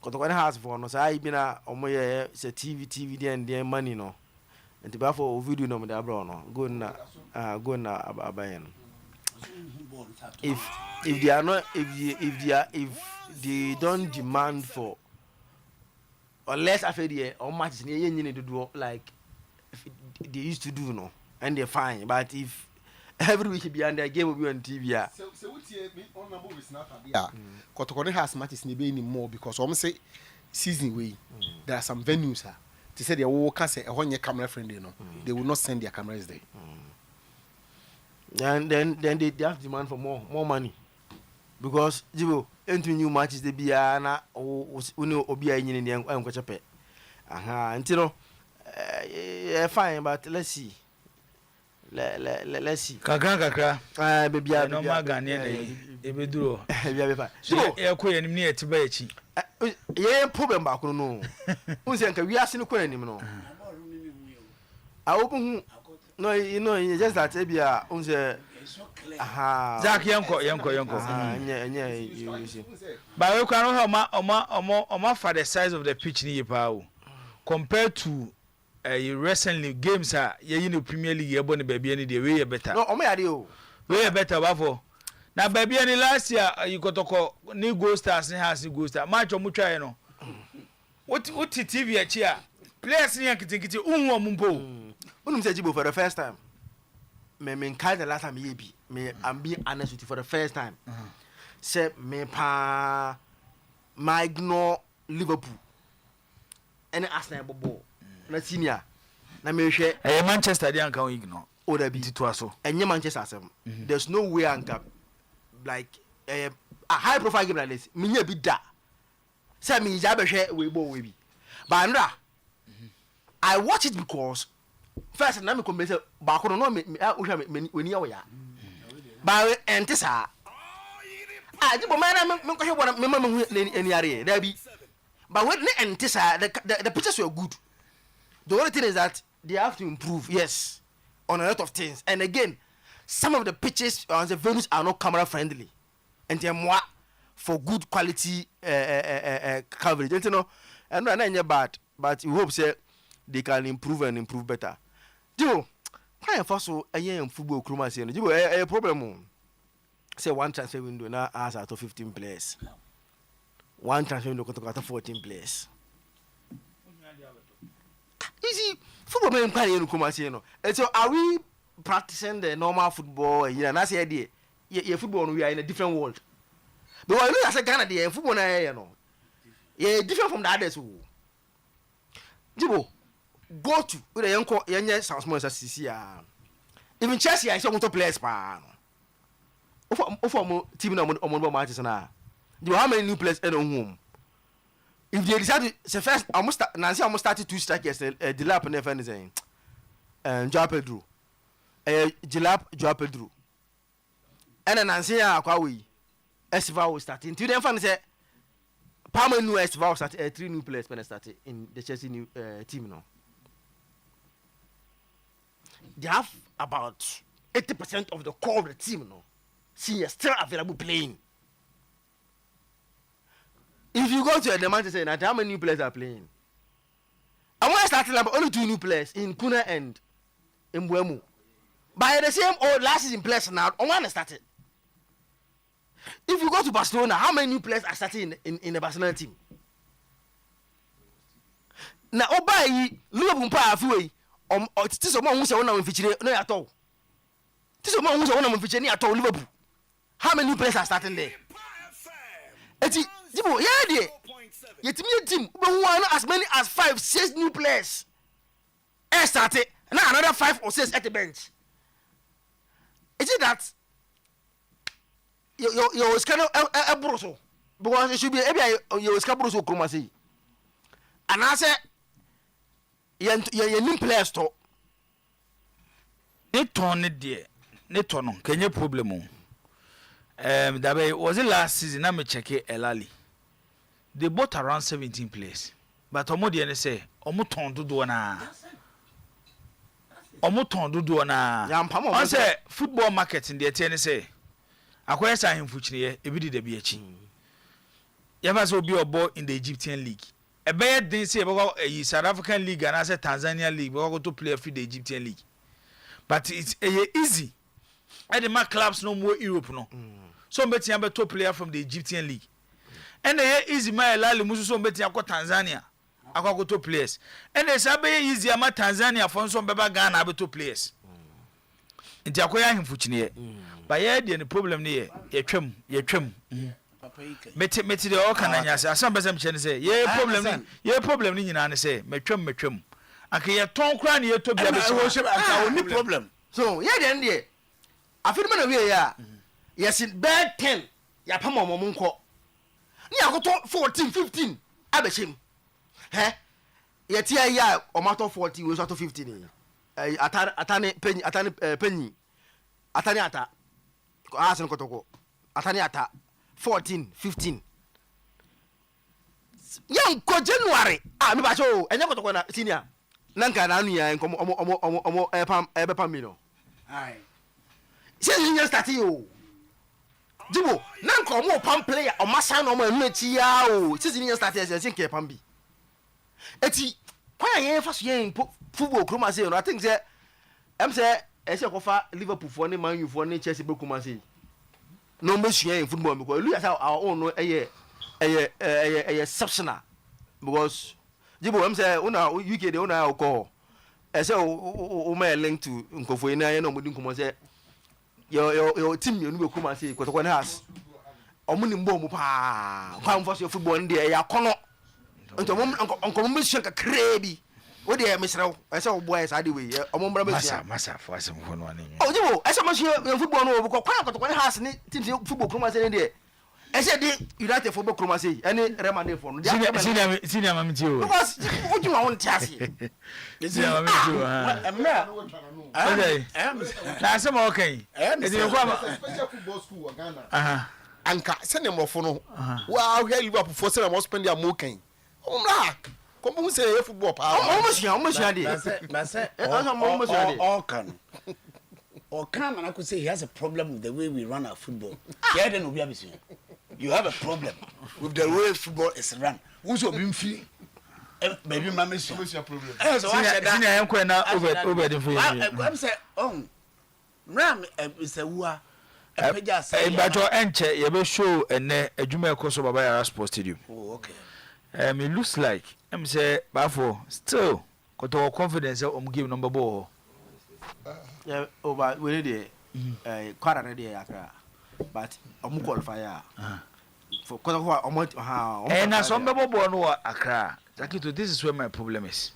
Because when house for no, I been a omoye say TV and their money no. And to for video no me bro no go na abayen. If they are not if they don't demand for unless after the or matches near to do like if they used to do no and they're fine, but if every week be on their game will be on TV. So what you on number is not yeah. Kotokone has matches ni be anymore because almost say season way there are some venues they say they will can say a one year camera friendly no they will not send their cameras there. And then they have demand for more money because jibo into new matches they be na uni obi anyi ni enko chepe aha ntino fine but let's see let's see kakra baby no magane na ebe duro bia so e ko yanim ni etiba echi ye problem ba ko no unse nka wi ase no ko anim no awobu no you know just that ebia unse aha Zach yanko you see but we can how for the size of the pitch ni pa o compared to recently games ye in Premier League ebo ne baby any dey way better no yade o way better bafo na baby any last year you got to ni Gold Stars ni has Gold Stars match o mutwa no what TV a chia players ni ankitikiti unwo mumpo unum say Jibo for the first time me kind the last time I'm being honest with you for the first time say me pa my ignore Liverpool any Arsenal bobo na senior na me hwe Manchester dey anka ignore o da bi to aso enye Manchester asem there's no way anka like a high profile game like this me nya bi da say me ja be hwe we bo we bi but nra I watch it because first na me come say ba ko no me weni ya wo ya ba entisa Jibo man me ko hwe me mama hu ani are da bi but when entisa the pictures were good. The only thing is that they have to improve, yes, on a lot of things. And again, some of the pitches on the venues are not camera friendly, and they're more for good quality coverage. You know, and not bad, but we hope say they can improve and improve better. Jibo, why first so a young football crew must say, Jibo, a problem. Say one transfer window now has out of 15 players. One transfer window got 14 players. You see, football men play in Kumasi, no. And so are we practicing the normal football? Yeah, and that's the idea. Yeah, football we are in a different world. But when you look at Ghana, the football yeah, different from the others. Jibo, go to with a young sounds more as even Chelsea, I saw more players. Of team on matches now. Do you how many new players at home? If they decide to first almost started 2 strikers Dilap and anything and Joao Pedro Joao Pedro and then Nancy Akwawi Estival will start into them fan say Palmer new Estival started 3 new players when started in the Chelsea new team now. They have about 80% of the core of the team now. See, still available playing. If you go to the Manchester United, how many new players are playing? And when I started about only 2 new players in Kuna and Mbwemu. By the same old last season players now, one started. If you go to Barcelona, how many new players are starting in the Barcelona team? Now, Obai, Liverpool Pathway, this is someone who's one of featuring no at all. This is someone who's one of featuring at all Liverpool. How many new players are starting there? Jibo, yeah, dear. Yet me team, but one as many as 5, 6 new players. Started, now another 5 or 6 at the bench. Is it that you kind of a broso? Because it should be you scabroso Kumasi. And I said, you're new players to. Ne turn it dear. Ne turn, can you problem? That way was it last season? I'm checking Elali. They bought around 17 players, but Omodi say Omuton do na. Omuton do na. I say football market in the TN say. Akwai sa him fuchini e bi de bi achi. Yaba so be obo in the Egyptian league. a bad thing say about South African league and I said Tanzania league, but go to play for the Egyptian league. But it's easy. I the my clubs no more Europe no. So bet you top player from the Egyptian league. And easy my lali musu so bet you Tanzania. I go to players. And they say easy ama Tanzania for some beba Ghana abeto players. Nti akoya himfuchine. But yeah the problem ne ye twem. Meti de all kana nyase asam bezam chene say ye problem ni nyina ne say metwem aka ye ton kra ne ye to bia be so ni problem so ye den de afiri me na we ya yes bad 10 ya pam mo nko ni akoto 14 15 abechim ye tia ya o mato 40 we so to 15 atane penny atane ata asen kotoko atane ata 14 15 yan ko January me ba cho enya kotoko na senior nanka na anu ya omo epam mi no ai senior start yo jibo nanka omo pam player o masa na omo enu echi ya o senior start ya sin ke pam bi eti kwa yen fa so yen football kroma say no I think say say ese ko fa Liverpool for ni Man U for ni Chelsea be kroma say no me sua in football because look at our own no exceptional because jibo say una UK dey una ko say o me link to nkofo ina ye no mudi nkomo say your team you no be kroma say ko to na house omo ni mbo mu pa kwa mfo so football ndi ya kono nto mo me sua ka krebi o de mesrew say o boy say we omo mbra be sua masa for asem ho no ani o jibo say mo sua football no ko kwa ko na house ni team football kroma say ndi ese de United football kroma say any remande for no senior mami ti o because o ji won ti ase senior mami ti o okay na say mo okay e dey kwa special football school of Ghana anka send them off no wa here Liverpool for say mo spend their mo kan omra come who say football pa o mo sua de na say or can and I could say he has a problem with the way we run our football. Yeah, then we have you have a problem with the way football is run. Who's your being free? Baby, mamma, so what's your problem? So I said, I am going over the free. I'm saying, oh, Ram is a wua. But your enche, you will show a Juma Koso Baba Sports Stadium. Oh, okay. It looks like I'm say, Bafo, still, got our confidence on game number 4. Yeah, over we dey quite already akra but omu qualifier for because omu and na some people born no akra Zakito, this is where my problem is.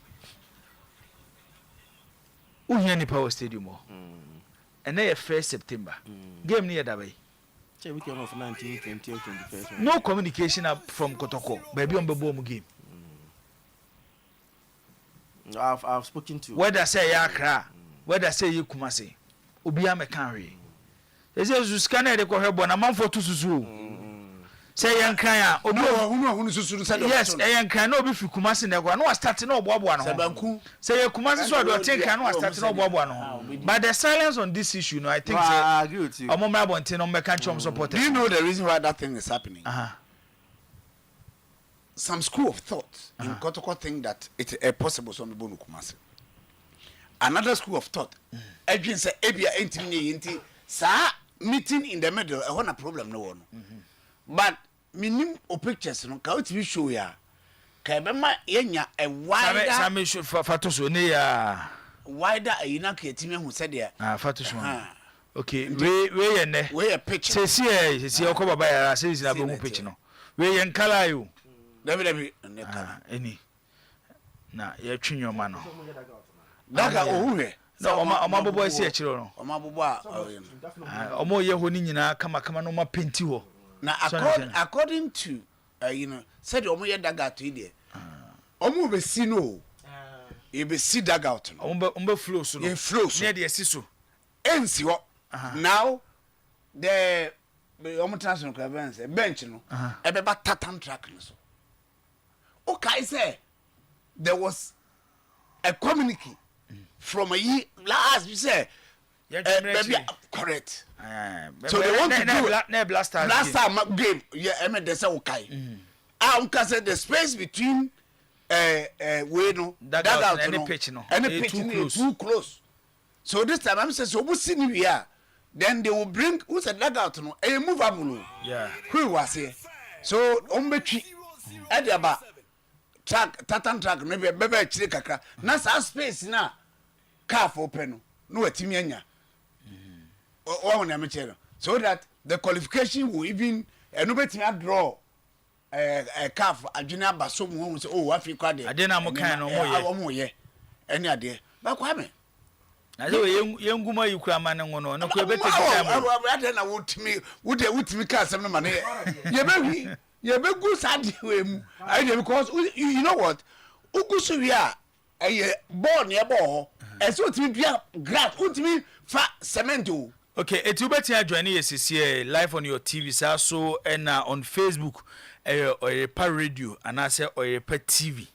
Uhiya ni Power Stadium and na 1st September game near that way weekend of 19 20 21st no communication from Kotoko baby on bebo game. I've spoken to whether say akra whether say you Kumasi, Ubia Mekanri. Is a scanner de Kohebo, and a month for two Suzu. Say young Kaya, yes, a young Kano be Kumasi, no starting no Bobuano. Say a Kumasi, so I don't think I know starting no Bobuano. But the silence on this issue, no, I think I agree with you. A moment on Mekanchom support. Do you know the reason why that thing is happening? Some school of thought in Kotoko think that it's possible some people Kumasi. Another school of thought. Edwin say ebia entimi sa meeting in the middle I want a problem no one. But minim o pictures no ka otimi show ya. Ka be ma yenya a wider Same show fatoso ne ya wider ayina ka etimi hu se de fatoso. Okay, we ye ne. We a picture. Se okoba ba ya se na be hu picture no. We ye nkala yo. Dabi ne kala. Eni. Na ye twinyo ma no. Daga ohuwe no oma bobo esi e kire no oma bobo a omo ye ho ni nyina kama no ma penti ho na according to said omo ye daga to ide omo be si no e be si daga out no omo flow so no e flow so ne de esi so ensi ho now the omo transfer no bench no e be ba tatan track no so okay say there was a communique from a year last you say maybe correct so they want to do blaster game yeah I mean they say okay say the space between we no dugout any pitch no any pitch too close. So this time I'm saying so we see we are then they will bring who's a dugout no a movable. Yeah. Who was here? So ombetwi e dey ba track tatan track no be bebe chire kakra na sa space na car for open no watimi anya. On am chere so that the qualification will even no betimi draw a calf adwena basom ho say oh Africa dey ade na mo kan no mo ye eni ade ba kwa me na so yenguma yikura ma ne ngono na ko beteke time ade na wotimi ka asem no ma ne ye be gu sadi we mu because you know what ugusu wi a ball ne ball ho so wotimi dua grass wotimi fa cement o. Okay, it you better join us here live on your TV so and on Facebook Oyerepa Radio and I say Oyerepa TV.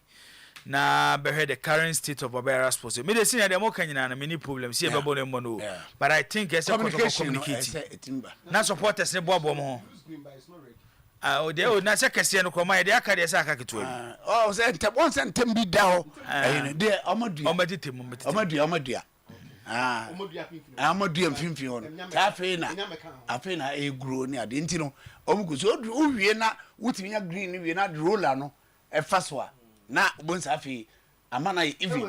Na be heard the current state of Babera sports. Me dey see na dem kan nyina na many problems see be no mo. But I think it's a communicating. Na supporters ne bobo mo. O dey o na se kese no kroma dey aka dey sa aka keto. Oh say one sentem bi da ho. Dey omadua. Amadu mfimfi hono afi na egro ni ade nti no omuguso owie na wutimi nya green ni wie na roller no e faso na bonsa afi amana even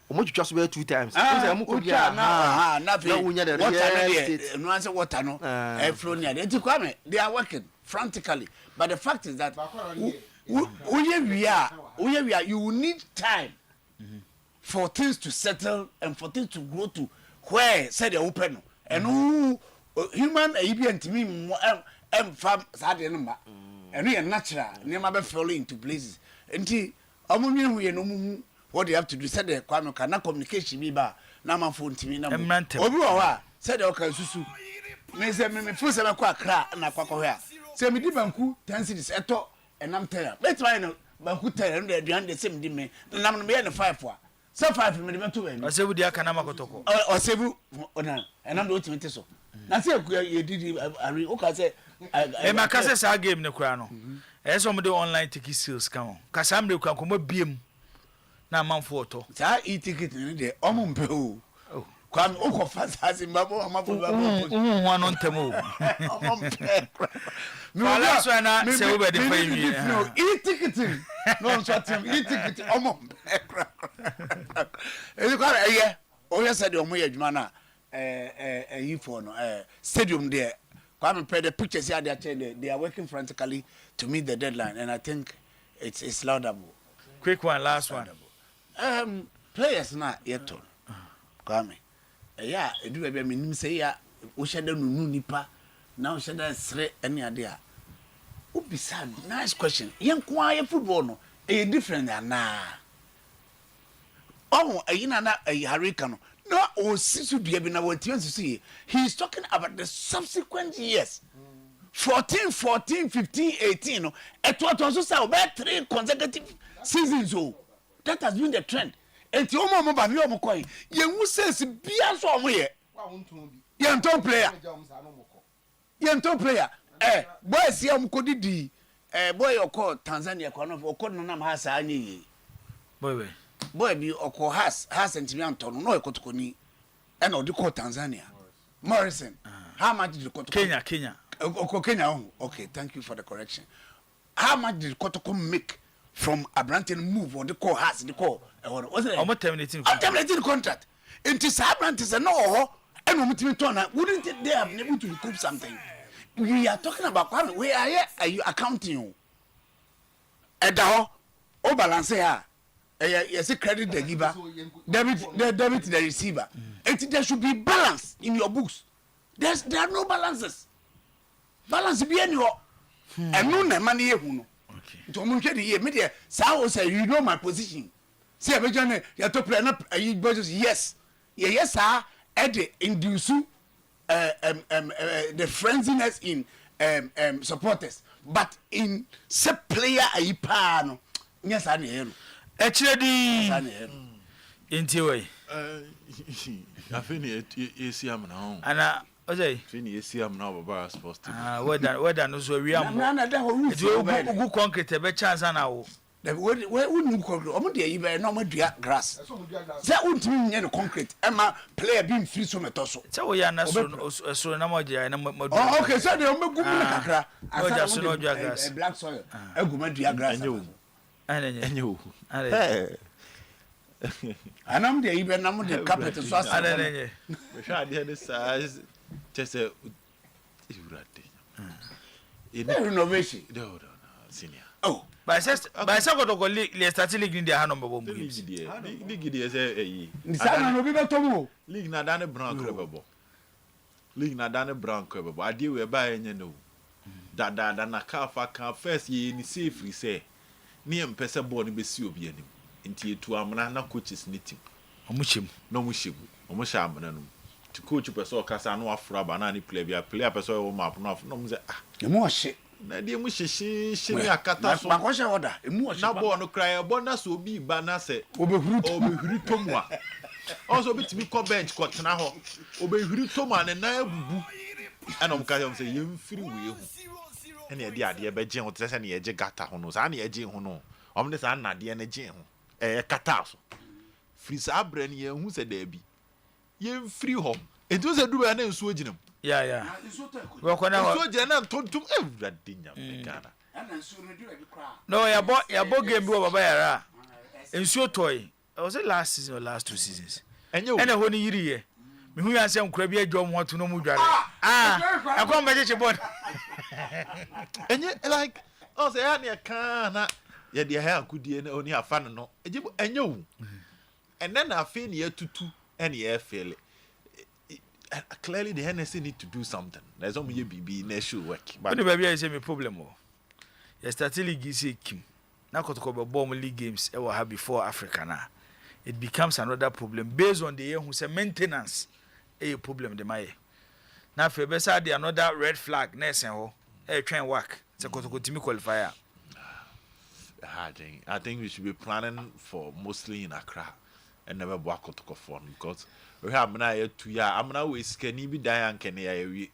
omotwitwa so be 2 times na wunya the water no answer water no e flow ni ade nti kwame they are working frantically but the fact is that you will need time for things to settle and for things to grow to where said they open and who human and me fam sad number and we are natural never be falling into places until we no what they have to do said they can communication me ba na man phone to me na obi wa said they can susu me say me full say kwa kra na kwa kwa say me di banku 10 cities eto and I'm tell bet why no banku tell and they do the same di me na me na 5 wa so 5 me dey to we o se budi aka na makotoko o se bu ona enam do ultimate so na se ye didi ari o ka se e maka se sa game ne kura no e so mo de online ticket sales kan ka sa mre kwa komo biem na manfo oto sa e ticket ni de o mo mpe o kwa o ko fa sa se mbabo amafo babo ho no ntemo o mo mpe Fala so na se wo be de fa yi no e ticket no so atem e ticket o mo e ko eye o ye said o mo ye adwuma na yi for no stadium there Kwame pay the pictures here they are working frantically to meet the deadline and I think it's laudable. Quick one, last one. Players na yeto Kwame yeah do be minim say ya o sheda nunu nipa na o sheda sre any ade a ubisa nice question yen kwa ye football no e different na oh ayina na harika no no o sisu dua bi na wanti ansusu he is talking about the subsequent years 14 15 18 no eto so say about 3 consecutive seasons oh that has been the trend enti o mo ba mi o mo koy ye hu sense bia so o mo ye ye ton player boy si am ko didi boy okọ Tanzania ko no okọ no nam ha sa anye ye boy bi okọ has ntimi anto no ekotokoni e na odi ko Tanzania Morrison how much did kotoko Kenya Kenya okay thank you for the correction how much did kotoko make from Abranten move or the call has the call was it almost terminating contract into Abranten no and we wouldn't they have been able to recoup something we are talking about where are you accounting edaho o balance here yes credit the giver debit the receiver there should be balance in your books there are no balances balance be any and no money hu to mo hwe de me de sa say you know my position say be jone ya to play na you budget yes sir and induce the frenziness in supporters but in se player ayi pa no yes na e no e kire di enti we afeni esi amna ho ana Ozay. Fini esi am na baba sports team. Whether no so we am. Na da ho roof. Go concrete be chance na wo. We nu concrete. Omo de yi be na omo dua grass. Say untimi nye no concrete. E ma player bi mfiri so meto so. Say wo ya na so na mo dia na mo. Okay, so de omo gumu na kakra. Asa so no dua grass. Black soil. Eguma dua grass. Enyo. Anam de yi be na mo de carpet so asa. Enyo. We sha de the size chese iwrade. Renovation. No, senior. Oh. By say go league, le start league in the hand number 1 games. League dey say eh. Nisana no bi beto mo. League na dane brown krebebo. League na dane brown krebebo. Ade we ba enye no. Da na ka first ye ni safe say. Ni empese ball ni be si obi anim. Nti etu amna na coaches ni team. Omuchim. No mushim. Omusha amna no. To coach person okasa no afra ba na ni player person o map no afra no mu say ah. Emu ohye. Na die mu hyehyehye ni akata so. Ma ko hye order. Emu ohye. Na ball no cry ball na so obi ba na say obehuru tomu a. Also bitimi ko bench ko tena ho. Obehuru tomu a ne na abubu. Ana om ka say yemfiri we hu. Ene e ade be gye ho tese ne ye gye gata ho no. Sa na ye gye ho no. Om ne sa na de ne gye ho. Kata so. Free sa abra ne ye hu se da bi. Yemfiri ho. Etu se duru na nsuo ginam. Yeah. We ko na nsuo gina na tontum everade nya Ghana. Ana nsuo no duru bi kra. No, ya bo game bi wo baba yara. Nsuo toy. Was it last season or last 2 seasons? Ene ho ni yiri ye. Me hu yansem kura bi adwom ho to no mu dware. Akon be che bod. Enye like say ya na ka na ye de ha akudie na oni afa no. Enye wu. Ene na afi ne atutu ene ye feel. Clearly the NSC need to do something. There's only BB na show work. But the baby is a problem. You start league is kim. Na kotoko be bomb league games e wa ha before Africa na. It becomes another problem based on the year who say maintenance a problem de my. Na fe be say the another red flag na esen ho. E twen work. Say kotoko timi qualifier. I think we should be planning for mostly in Accra and never work kotoko for because we have na 2 year amna we skani bi dan ankene ya wi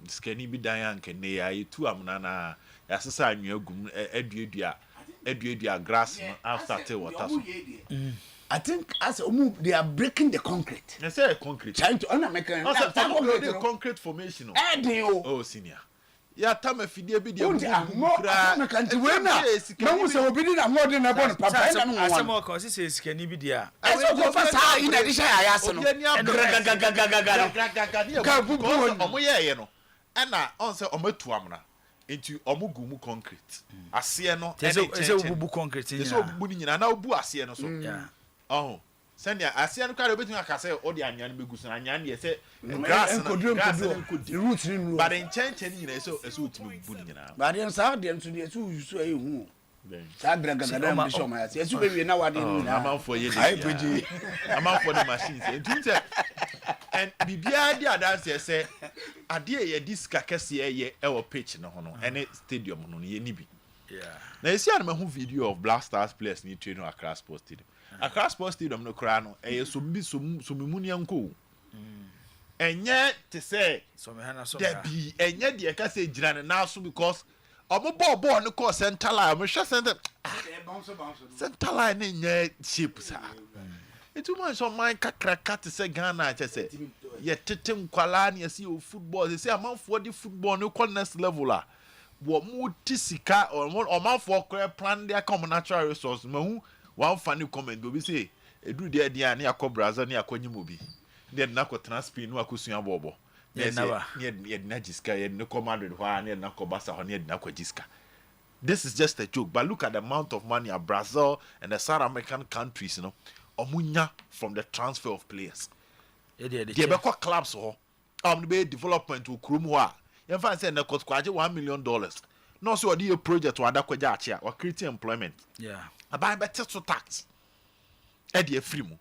skani bi dan ankene ya 2 amna na ya sesa anwa gum aduadua grass after te water so I think as they are breaking the concrete. They say concrete trying to make the concrete formation. Oh senior ya tama fidie bi de kura kanti wena na mu se obi ni na mo de na bon papa na no asem o ko se skani bi dia eso go fa sa ina di sha ya so no ka bubu omo ye no ana on se omatu amna enti omo gumu concrete ase no ese bubu concrete ni ese bubu ni nyina na obu ase no so oh Sanya asia no kare obetun aka say odi anya no begusu anya na ye grass no root ni but in change ni na so otimi bu ni nyina but den sa de nso de so yusu ayi hu sa bragagada na bisho ma ya yesu be wi na wade ni na amanfo ye dey amanfo the machines entu say and bibia dey adanse say ade ye diska kese ye e wo pitch no ho no ene stadium no ye ni bi na esi an ma hu video of Black Stars players ni train no Accra Sports Stadium. Accra Sports Stadium no kra no so mimuni anko enye te say so me hana so there be enye de ka say gira na so because omo ball no call center line me hwe center center line enye shape sa etu man so man kakra te say Ghana che say ye tetem kwala na see o football say amanfo di football no call next level la wo mu tisika or amanfo kra plan their common natural resource mahu one funny comment go be say edu de dia na yakọ Brazil na yakọ nyimobi de na ko transfer no akosua bobo ye na jiska ye no come Madrid ho na na ko Barca ho na na ko jiska. This is just a joke, but look at the amount of money at Brazil and the South American countries, you know, omunya from the transfer of players. They be kwa clubs ho be development to krum ho a ye fa say na ko kwaje $1 million. No so the project wa da kwaja ache or creating employment. Yeah. Aban better to tax e de free mu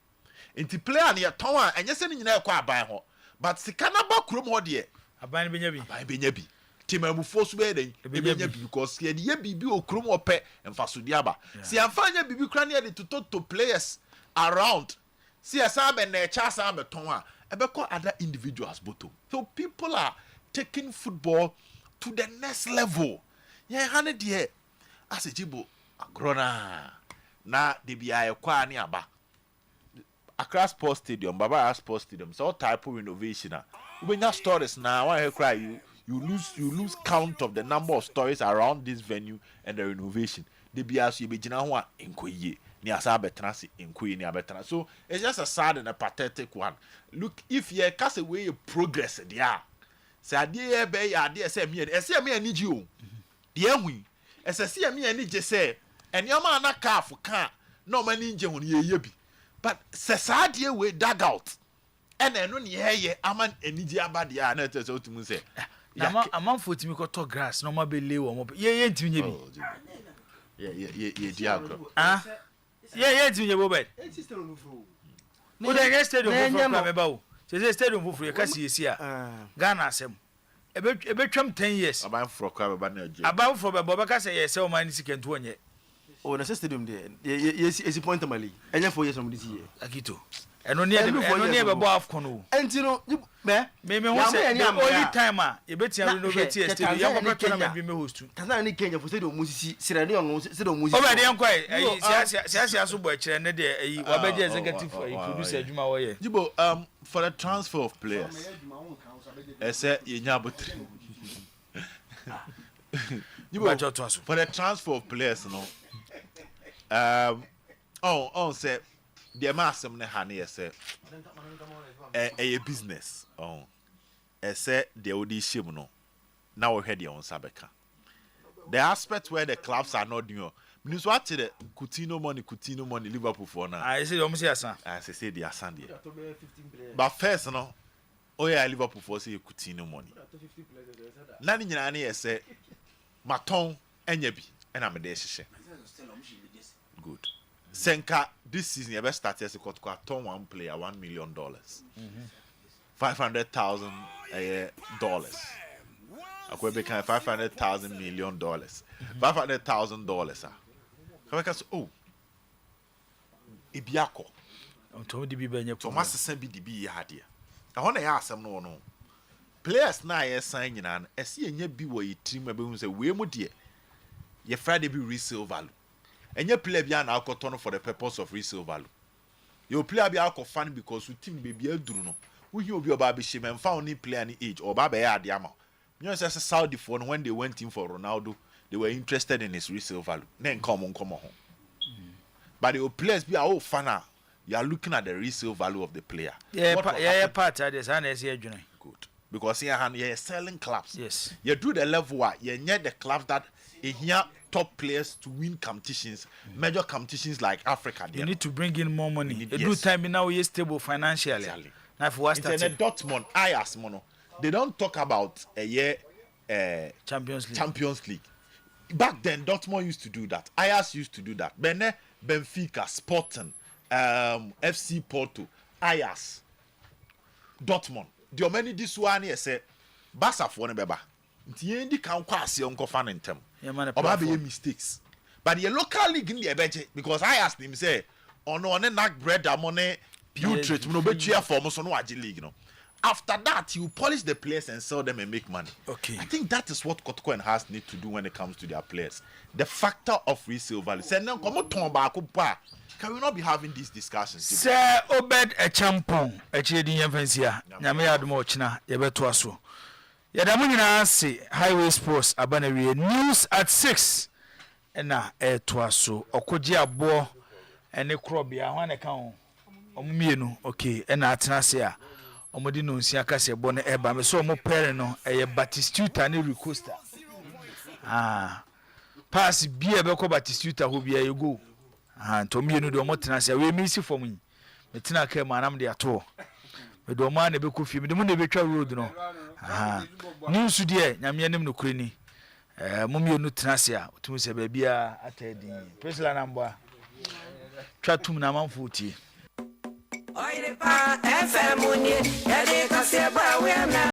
enti player na ton a enye se ni nyina ekwa aban ho but sika na ba krom ho de aban benya bi team amufo so be den benya bi because ye de bibi okrom ope emfaso di aba si amfanya bibi kra na de to players around si asa be na echa asa be ton a ebeko other individuals boto. So people are taking football to the next level. Yeah, hane die asejibo agrona na de bia kwa ni aba. Accra Sports Stadium, Baba Sports Stadium, so all type of renovation. When your stories now, when you cry, you lose count of the number of stories around this venue and the renovation. The BS you be jina in Koye, near Sabetrasi in Koye near Betrana. So it's just a sad and a pathetic one. Look, if you cast away your progress, yeah. Say, dear bay, dear, say me, I need you. Dear we, as I see me, I need you say, and your man a car for car, no man ninja when ye be. But society we dug out. And then when you hear aman eniji abadia na tell so to say. Na amam foti mi ko to grass no ma be lewo mo. Ye ntimi bi. Ye diagro. Ah. Ye ntimi bo bet. O de stadium for me ba o. Se stadium for free ka si esi a. Ghana asem. Ebe twam 10 years. Aban for kwa ba na age. Aban for be bo ka say yes o man si kentu onye. Oh, na stadium there. Yes, point mali. Enya 4 years from this year. Akito. Eno ne be bo afcon o. Enti no me ho say the only time you betia renovate stadium ya ko tournament bi me host. Tanzania ni Kenya for stadium musisi Sierra Leone stadium musisi. O be de enkwai sia so bo kire ne de wa be de executive producer adwuma wo ye. Jibo for the transfer of players. Ese yenya botri. Jibo for the transfer of players no. Say the massam ne hane say a business say the odi shim no now we head your own sabeka the aspect where the clubs are not doing means what the Coutinho money Liverpool for now I say almost asan I say the asan there but first no yeah Liverpool for say Coutinho money nani nyina na say maton enyebi and am dey hye good. Senka this season you best start as a turn one player $1 million. $500,000 dollars. Akwe become $500,000 million. $500,000. Kaweka oh. Ibiako. Onto di bi benye to must send bi di bi hade. Na ho na ya asem no no. Players na ye sign nyina na ese enya bi wo yitrim abe hu se we mu de. Ye Friday bi resale value. And you play beyond alcohol for the purpose of resale value. You play be alcohol fan because you team baby Druno. Who you be a baby shame and found any play any age or baby Adiama. You know, as a Saudi phone when they went in for Ronaldo, they were interested in his resale value. Then come home. But the players be our fan. You are looking at the resale value of the player. Yeah, part of this and good. Because here you're selling clubs. Yes. You do the level where you near the clubs that here top players to win competitions, major competitions like Africa. You need to bring in more money. A good time now is stable financially. Now if we it's in a Dortmund, Ajax mono. They don't talk about a year Champions League. Back then, Dortmund used to do that. Ajax used to do that. Benfica, Sporting, FC Porto, Ajax, Dortmund. The many this one here say, Barca for ne beba. Nti kan kwase onko fan ntem. Oba be mistakes. But the local league in the budget because I asked him say ono ne knack bread amone Utrecht no be chia for so no agi league no. After that you polish the players and sell them and make money. Okay. I think that is what Kotoko and Haas need to do when it comes to their players. The factor of resale value. Say now come ton ba ko pa. Can we not be having these discussions? Sir Obed a champon a chedi yemfansia. Nyame admo china ye beto aso. Yadamu nyina se Highway Sports abanawie news at 6 na to aso okoje abo ene krobia ho ne kan omumienu okay na atena se a omodi no nsia ka se bo ne eba me so omo pere no eye Batistuta ne Recosta pass bia be ko Batistuta ho bia ye go to mienu de omo tena se we mi si fom yi me tena ka ma nam de ato me do ma na be ko fi me de mu na be twa road no news die nyame anem no kurani momienu tena se a otumu se ba bia atadi presla namba twatum na manfo tie Oyerepa FM unye yade kase ba we